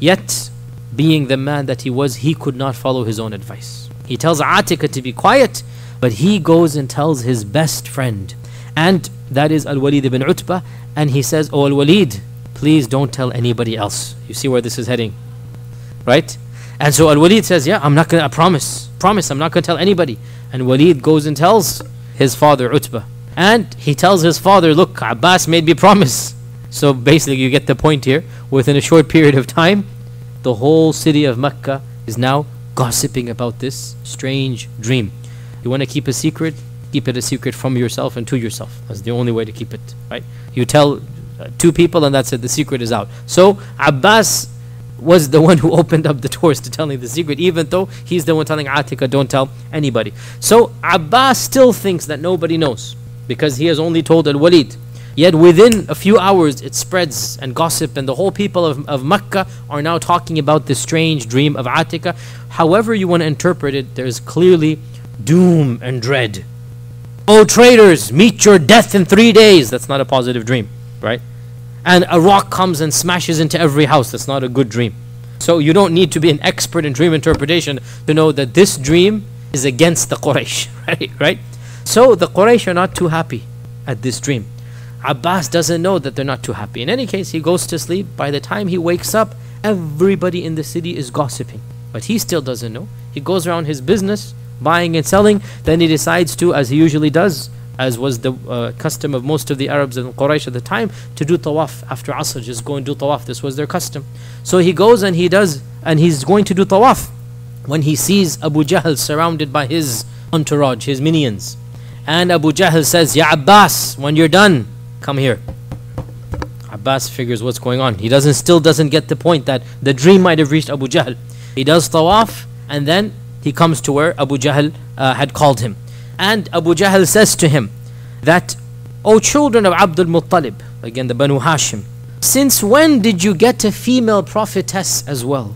Yet, being the man that he was, he could not follow his own advice. He tells Atika to be quiet, but he goes and tells his best friend. And that is Al-Walid ibn Utbah. And he says, oh Al-Walid, please don't tell anybody else. You see where this is heading, right? And so Al-Walid says, yeah, I'm not going to, I promise, I'm not going to tell anybody. And Walid goes and tells his father, Utbah. And he tells his father, look, Abbas made me promise. So basically you get the point here. Within a short period of time, the whole city of Mecca is now gossiping about this strange dream. You want to keep a secret? Keep it a secret from yourself and to yourself. That's the only way to keep it, right? You tell two people and that's it, the secret is out. So Abbas was the one who opened up the doors to telling the secret, even though he's the one telling Atika, don't tell anybody. So Abbas still thinks that nobody knows because he has only told Al-Walid. Yet within a few hours it spreads and gossip, and the whole people of Mecca are now talking about this strange dream of Atika. However you want to interpret it, there's clearly doom and dread. Oh traitors, meet your death in 3 days. That's not a positive dream, right? And a rock comes and smashes into every house. That's not a good dream. So you don't need to be an expert in dream interpretation to know that this dream is against the Quraysh, right? So the Quraysh are not too happy at this dream. Abbas doesn't know that they're not too happy. In any case, he goes to sleep. By the time he wakes up, everybody in the city is gossiping. But he still doesn't know. He goes around his business, buying and selling. Then he decides to, as he usually does, as was the custom of most of the Arabs and Quraysh at the time, to do tawaf after Asr. Just go and do tawaf. This was their custom. So he goes and he does, and he's going to do tawaf when he sees Abu Jahl surrounded by his entourage, his minions. And Abu Jahl says, Ya Abbas, when you're done, come here. Abbas figures what's going on. He still doesn't get the point that the dream might have reached Abu Jahl. He does tawaf and then he comes to where Abu Jahl had called him. And Abu Jahl says to him that, O children of Abdul Muttalib, again the Banu Hashim, since when did you get a female prophetess as well?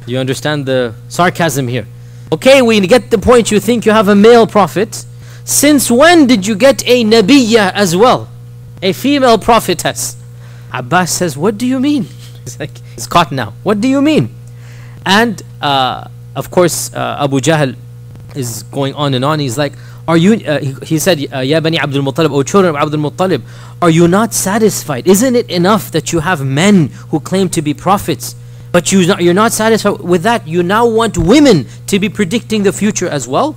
You understand the sarcasm here? Okay, we get the point. You think you have a male prophet. Since when did you get a Nabiyyah as well? A female prophetess. Abbas says, what do you mean? He's caught now. What do you mean? And of course, Abu Jahl is going on and on. He's like, are you, he said, Ya Bani Abdul Muttalib, O children of Abdul Muttalib, are you not satisfied? Isn't it enough that you have men who claim to be prophets, but you're not satisfied with that? You now want women to be predicting the future as well?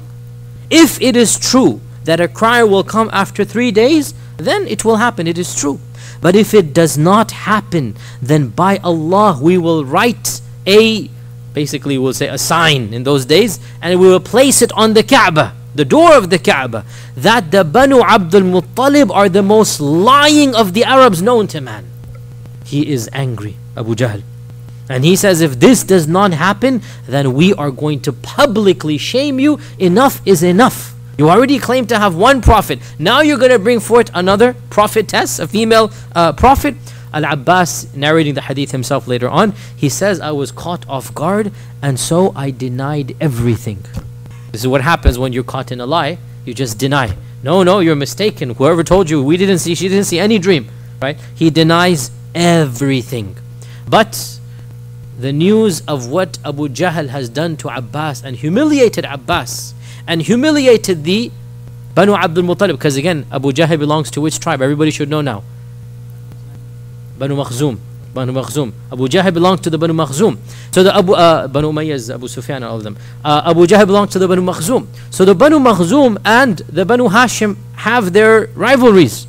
If it is true that a crier will come after 3 days, then it will happen, it is true. But if it does not happen, then by Allah we will write basically we'll say a sign in those days, and we will place it on the Kaaba, the door of the Kaaba, that the Banu Abdul Muttalib are the most lying of the Arabs known to man. He is angry, Abu Jahl. And he says, if this does not happen, then we are going to publicly shame you. Enough is enough. You already claim to have one prophet. Now you're going to bring forth another prophetess, a female prophet. Al-Abbas, narrating the hadith himself later on, he says, I was caught off guard, and so I denied everything. This is what happens when you're caught in a lie. You just deny. No, you're mistaken. Whoever told you, she didn't see any dream. Right? He denies everything. But the news of what Abu Jahl has done to Abbas and humiliated Abbas and humiliated the Banu Abdul Muttalib, because again, Abu Jahl belongs to which tribe? Everybody should know now. Banu Makhzum. Abu Jahl belonged to the Banu Makhzum. So the Banu Umayyah is Abu Sufyan, all of them. Abu Jahl belonged to the Banu Makhzum. So the Banu Makhzum and the Banu Hashim have their rivalries.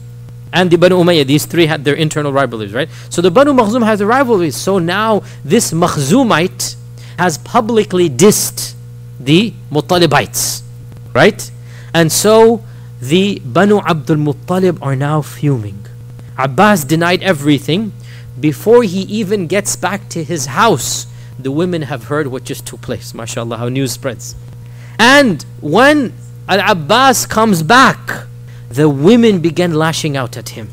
And the Banu Umayyah, these three had their internal rivalries, right? So the Banu Makhzum has a rivalries. So now this Makhzumite has publicly dissed the Muttalibites, right? And so the Banu Abdul Muttalib are now fuming. Abbas denied everything. Before he even gets back to his house, the women have heard what just took place. MashaAllah, how news spreads. And when Al-Abbas comes back, the women began lashing out at him.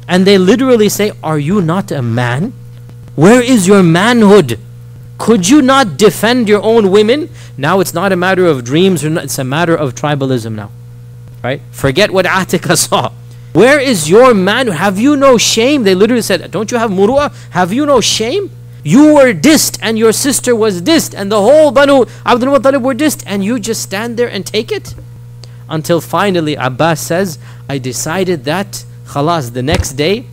And they literally say, are you not a man? Where is your manhood? Could you not defend your own women? Now it's not a matter of dreams, or not, it's a matter of tribalism now. Right? Forget what Atika saw. Where is your man? Have you no shame? They literally said, don't you have muru'ah? Have you no shame? You were dissed and your sister was dissed and the whole Banu Abdul Muttalib were dissed, and you just stand there and take it? Until finally Abbas says, I decided that khalas, the next day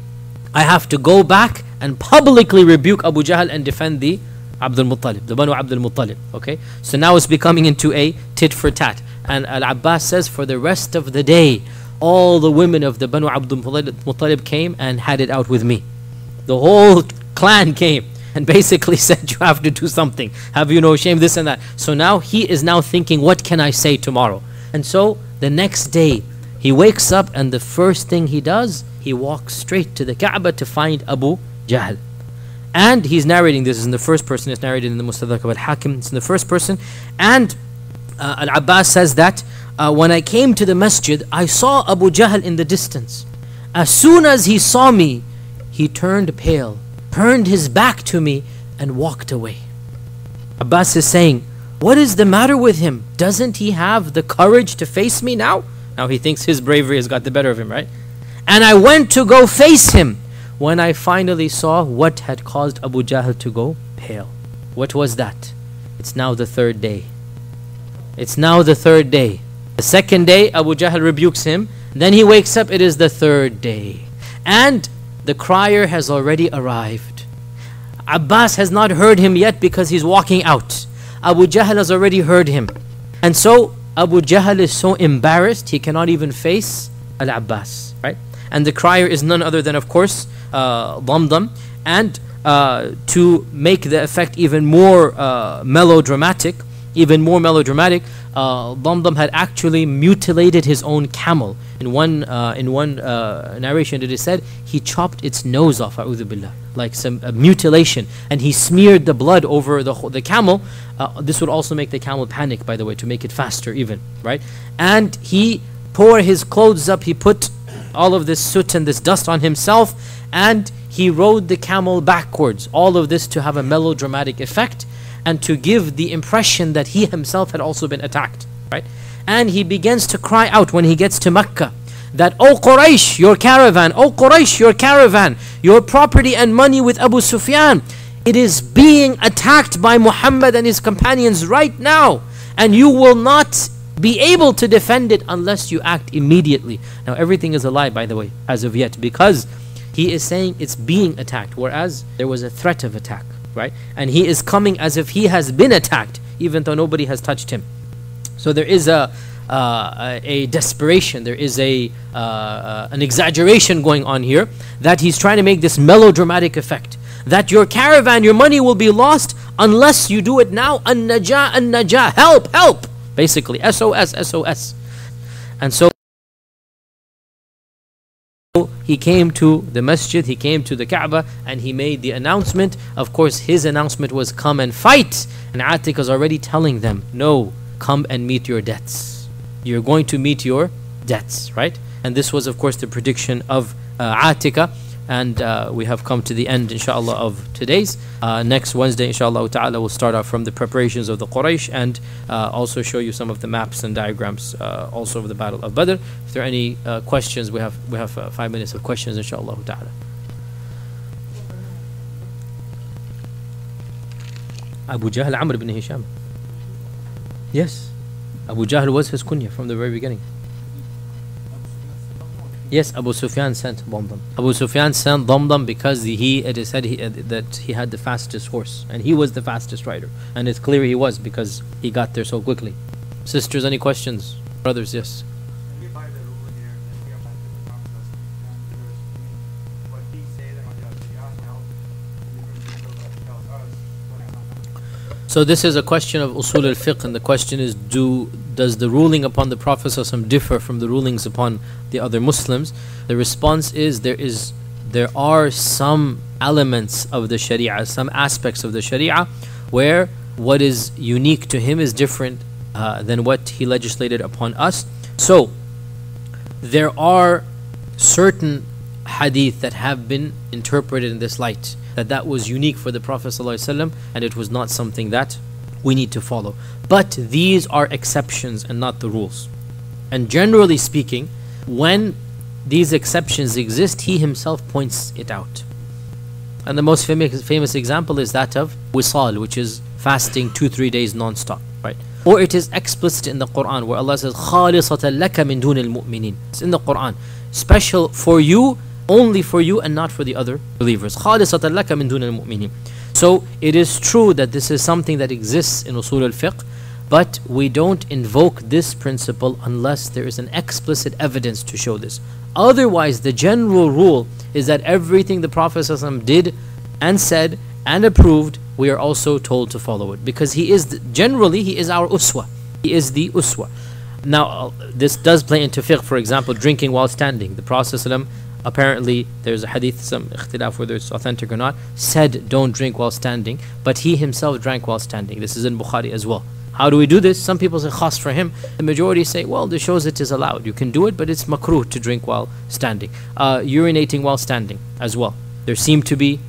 I have to go back and publicly rebuke Abu Jahl and defend the Abdul Muttalib, the Banu Abdul Muttalib. Okay, so now it's becoming into a tit for tat. And Al-Abbas says, for the rest of the day, all the women of the Banu Abdul Muttalib came and had it out with me. The whole clan came and basically said, you have to do something. Have you no shame? This and that. So now he is now thinking, what can I say tomorrow? And so the next day, he wakes up and the first thing he does, he walks straight to the Kaaba to find Abu Jahl. And he's narrating this in the first person. It's narrated in the Mustadrak of Al-Hakim. It's in the first person. And Al-Abbas says that when I came to the masjid, I saw Abu Jahl in the distance. As soon as he saw me, he turned pale, turned his back to me and walked away. Abbas is saying, what is the matter with him? Doesn't he have the courage to face me now? Now he thinks his bravery has got the better of him, right? And I went to go face him when I finally saw what had caused Abu Jahl to go pale. What was that? It's now the third day. It's now the third day. The second day, Abu Jahl rebukes him. Then he wakes up, it is the third day. And the crier has already arrived. Abbas has not heard him yet because he's walking out. Abu Jahl has already heard him. And so Abu Jahl is so embarrassed, he cannot even face Al-Abbas, right? And the crier is none other than, of course, Damdam. And to make the effect even more melodramatic, Damdam had actually mutilated his own camel. In one narration it is said, he chopped its nose off, a'udhu billah, like some mutilation, and he smeared the blood over the camel. This would also make the camel panic, by the way, to make it faster even, right? And he tore his clothes up, he put all of this soot and this dust on himself, and he rode the camel backwards. All of this to have a melodramatic effect and to give the impression that he himself had also been attacked, right? And he begins to cry out when he gets to Mecca that, O Quraysh, your caravan, O Quraysh, your caravan, your property and money with Abu Sufyan, It is being attacked by Muhammad and his companions right now, and you will not be able to defend it unless you act immediately. Now everything is a lie, by the way, as of yet, because he is saying it's being attacked, whereas there was a threat of attack, right? And he is coming as if he has been attacked, even though nobody has touched him. So there is a desperation, there is an exaggeration going on here, that he's trying to make this melodramatic effect, that your caravan, your money will be lost unless you do it now. An-najah, an-najah, help, help, basically, SOS, SOS. And so he came to the masjid, he came to the Kaaba, and he made the announcement. Of course, his announcement was, come and fight. And Atika is already telling them, no, come and meet your debts. You're going to meet your debts, right? And this was, of course, the prediction of Atika. And we have come to the end, inshallah, of today's. Next Wednesday, inshallah ta'ala, we'll start off from the preparations of the Quraysh, and also show you some of the maps and diagrams also of the Battle of Badr. If there are any questions, we have 5 minutes of questions, inshallah ta'ala. Abu Jahl Amr ibn Hisham. Yes, Abu Jahl was his kunya from the very beginning. Yes, Abu Sufyan sent Damdam. Abu Sufyan sent Damdam because it is said that he had the fastest horse, and he was the fastest rider, and it's clear he was because he got there so quickly. Sisters, any questions? Brothers, yes. So this is a question of usul al-fiqh, and the question is, does the ruling upon the Prophet ﷺ differ from the rulings upon the other Muslims? The response is, there are some elements of the Sharia, some aspects of the Sharia, where what is unique to him is different than what he legislated upon us. So there are certain hadith that have been interpreted in this light, that was unique for the Prophet ﷺ, and it was not something that we need to follow. But these are exceptions and not the rules. And generally speaking, when these exceptions exist, he himself points it out. And the most famous example is that of wisal, which is fasting 2-3 days non-stop, right? Or it is explicit in the Quran, where Allah says, خَالِصَةً لَكَ مِن دُونِ الْمُؤْمِنِينَ. It's in the Quran, special for you, only for you, and not for the other believers. خَالِصَةً لَكَ مِن دُونِ الْمُؤْمِنِينَ. So it is true that this is something that exists in usul al-fiqh, but we don't invoke this principle unless there is an explicit evidence to show this. Otherwise, the general rule is that everything the Prophet ﷺ did and said and approved, we are also told to follow it, because he is generally our uswa. He is the uswa. Now, this does play into fiqh. For example, drinking while standing. The Prophet ﷺ, apparently, there's a hadith, some ikhtilaf whether it's authentic or not, said don't drink while standing, but he himself drank while standing. This is in Bukhari as well. How do we do this? Some people say khas for him. The majority say, well, this shows it is allowed. You can do it, but it's makruh to drink while standing. Urinating while standing as well. There seem to be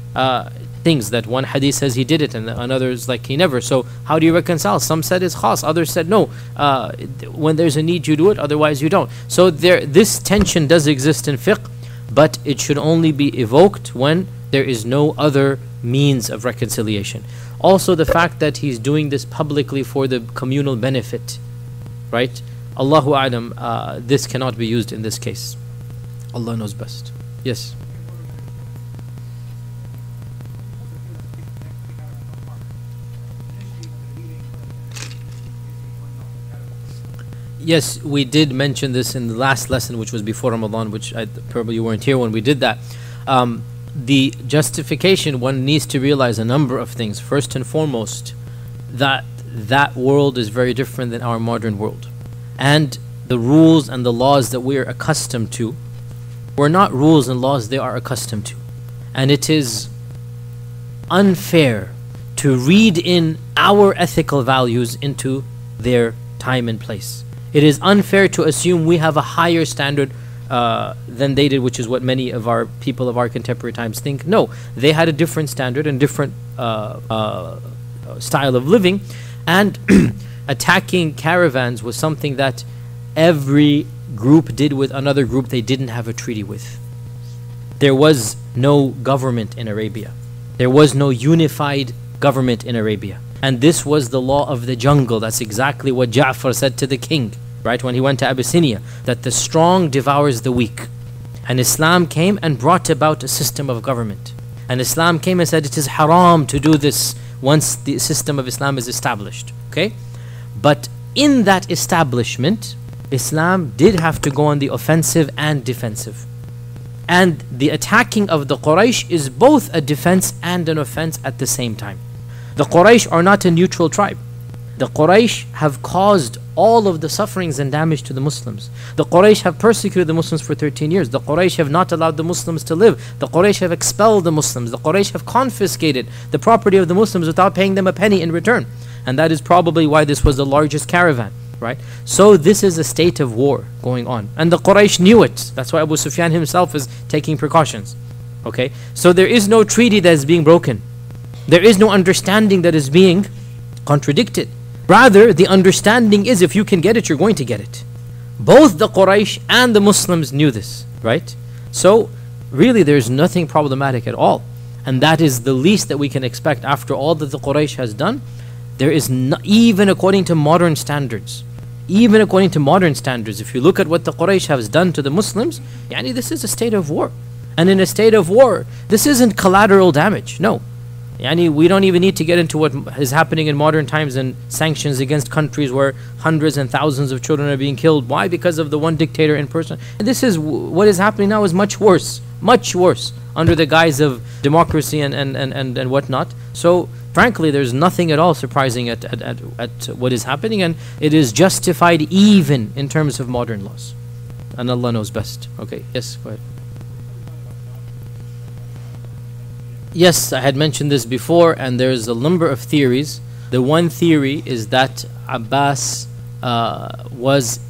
things that one hadith says he did it, and another is like he never. So how do you reconcile? Some said it's khas, others said no. When there's a need, you do it, otherwise you don't. So this tension does exist in fiqh, but it should only be evoked when there is no other means of reconciliation. Also, the fact that he's doing this publicly for the communal benefit, right? Allahu A'lam, this cannot be used in this case. Allah knows best. Yes. Yes, we did mention this in the last lesson, which was before Ramadan, which probably you weren't here when we did that. The justification, one needs to realize a number of things. First and foremost, that world is very different than our modern world. And the rules and the laws that we are accustomed to were not rules and laws they are accustomed to. And it is unfair to read in our ethical values into their time and place. It is unfair to assume we have a higher standard than they did, which is what many of our people of our contemporary times think. No, they had a different standard and different style of living, and attacking caravans was something that every group did with another group they didn't have a treaty with. There was no government in Arabia. There was no unified government in Arabia. And this was the law of the jungle. That's exactly what Ja'far said to the king, right, when he went to Abyssinia, that the strong devours the weak. And Islam came and brought about a system of government. And Islam came and said it is haram to do this once the system of Islam is established. Okay? But in that establishment, Islam did have to go on the offensive and defensive. And the attacking of the Quraysh is both a defense and an offense at the same time. The Quraysh are not a neutral tribe. The Quraysh have caused all of the sufferings and damage to the Muslims. The Quraysh have persecuted the Muslims for 13 years. The Quraysh have not allowed the Muslims to live. The Quraysh have expelled the Muslims. The Quraysh have confiscated the property of the Muslims without paying them a penny in return. And that is probably why this was the largest caravan, right? So this is a state of war going on. And the Quraysh knew it. That's why Abu Sufyan himself is taking precautions. Okay? So there is no treaty that is being broken. There is no understanding that is being contradicted. Rather, the understanding is if you can get it, you're going to get it. Both the Quraysh and the Muslims knew this, right? So, really there's nothing problematic at all. And that is the least that we can expect after all that the Quraysh has done. There is no, even according to modern standards, if you look at what the Quraysh has done to the Muslims, yani this is a state of war. And in a state of war, this isn't collateral damage, no. Yani we don't even need to get into what is happening in modern times and sanctions against countries where hundreds and thousands of children are being killed. Why? Because of the one dictator in person. And this is what is happening now is much worse under the guise of democracy and whatnot. So frankly, there's nothing at all surprising at what is happening, and it is justified even in terms of modern laws. And Allah knows best. Okay, yes, go ahead. Yes, I had mentioned this before, and there's a number of theories. The one theory is that Abbas was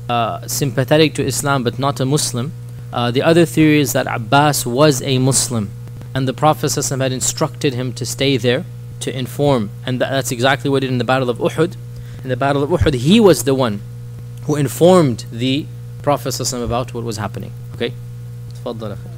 sympathetic to Islam but not a Muslim. The other theory is that Abbas was a Muslim, and the Prophet ﷺ had instructed him to stay there to inform, and that's exactly what he did in the Battle of Uhud. In the Battle of Uhud, he was the one who informed the Prophet ﷺ about what was happening. Okay? تفضل أخي.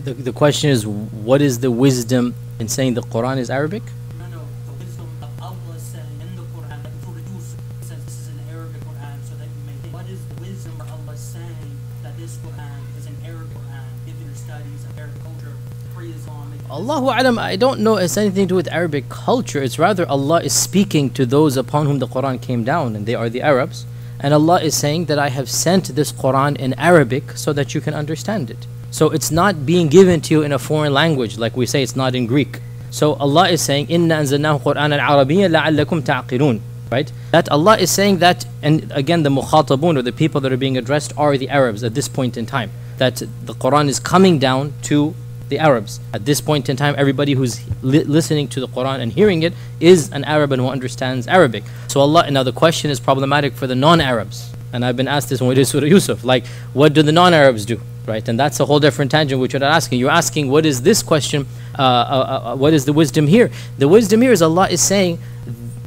The question is, what is the wisdom in saying the Quran is Arabic? No, the wisdom of Allah saying in the Quran, that for you, since this is an Arabic Quran, so that you may think, what is the wisdom of Allah saying that this Quran is an Arabic Quran, given your studies of Arabic culture, pre-Islamic? Allahu Alam, I don't know it's anything to do with Arabic culture. It's rather Allah is speaking to those upon whom the Quran came down, and they are the Arabs. And Allah is saying that I have sent this Quran in Arabic so that you can understand it. So it's not being given to you in a foreign language, like we say it's not in Greek. So Allah is saying, "Inna anzalnahu Qur'anan Arabiyyan la'allakum ta'qilun." Right? That Allah is saying that, and again the mukhatabun, or the people that are being addressed, are the Arabs at this point in time. That the Quran is coming down to the Arabs. At this point in time, everybody who's listening to the Quran and hearing it is an Arab and who understands Arabic. So Allah, now the question is problematic for the non-Arabs. And I've been asked this when we did Surah Yusuf, like, what do the non-Arabs do? Right? And that's a whole different tangent which you're not asking. You're asking, what is this question? What is the wisdom here? The wisdom here is Allah is saying,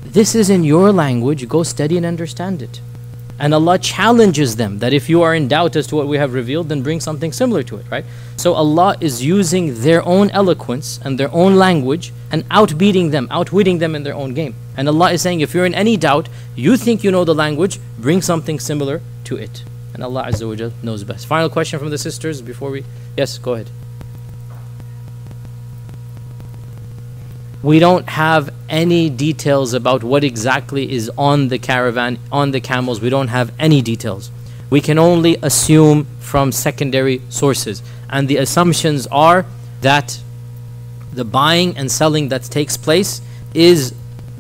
this is in your language, go study and understand it. And Allah challenges them that if you are in doubt as to what we have revealed, then bring something similar to it, right? So Allah is using their own eloquence and their own language and outwitting them in their own game. And Allah is saying, if you're in any doubt, you think you know the language, bring something similar to it. And Allah Azza wa Jal knows best. Final question from the sisters before we... Yes, go ahead. We don't have any details about what exactly is on the caravan, on the camels. We don't have any details. We can only assume from secondary sources. And the assumptions are that the buying and selling that takes place is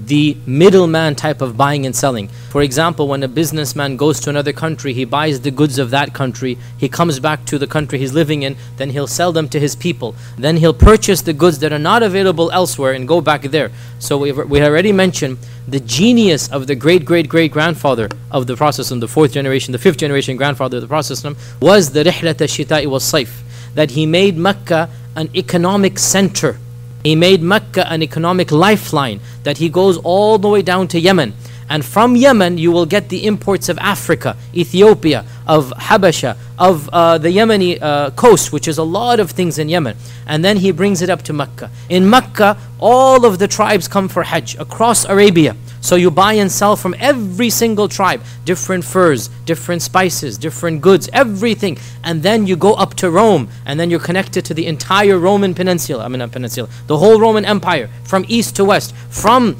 the middleman type of buying and selling. For example, when a businessman goes to another country, he buys the goods of that country, he comes back to the country he's living in, then he'll sell them to his people. Then he'll purchase the goods that are not available elsewhere and go back there. So we already mentioned the genius of the great-great-great-grandfather of the Prophet, the fourth generation, the fifth generation grandfather of the Prophet was the rihlat al-shita'i was-sayf. that he made Mecca an economic center. He made Mecca an economic lifeline, that he goes all the way down to Yemen. And from Yemen, you will get the imports of Africa, Ethiopia, of Habasha, of the Yemeni coast, which is a lot of things in Yemen. And then he brings it up to Mecca. In Mecca, all of the tribes come for Hajj across Arabia. So you buy and sell from every single tribe, different furs, different spices, different goods, everything. And then you go up to Rome, and then you're connected to the entire Roman peninsula, not peninsula, the whole Roman Empire, from east to west, from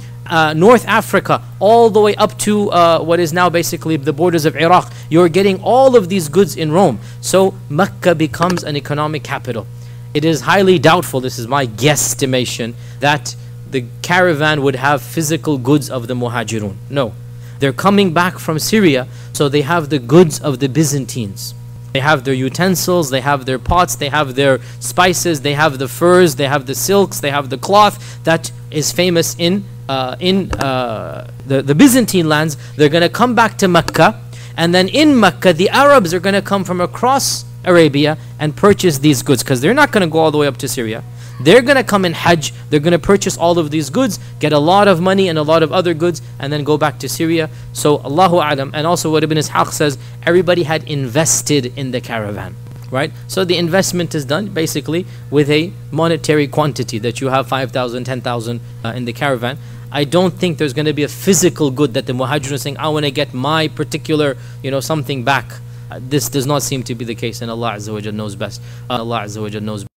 North Africa all the way up to what is now basically the borders of Iraq. You're getting all of these goods in Rome. So Mecca becomes an economic capital. It is highly doubtful, this is my guesstimation, that the caravan would have physical goods of the Muhajirun. No. They're coming back from Syria, so they have the goods of the Byzantines. They have their utensils, they have their pots, they have their spices, they have the furs, they have the silks, they have the cloth that is famous in the Byzantine lands. They're going to come back to Mecca, and then in Mecca the Arabs are going to come from across Arabia and purchase these goods, because they're not going to go all the way up to Syria. They're going to come in Hajj, they're going to purchase all of these goods, get a lot of money and a lot of other goods, and then go back to Syria. So Allahu A'lam. And also what Ibn Ishaq says, everybody had invested in the caravan, right? So the investment is done basically with a monetary quantity, that you have 5,000, 10,000 in the caravan. I don't think there's going to be a physical good that the Muhajirun are saying, I want to get my particular, something back. This does not seem to be the case, and Allah Azza wa Jal knows best. Allah Azza wa Jal knows best.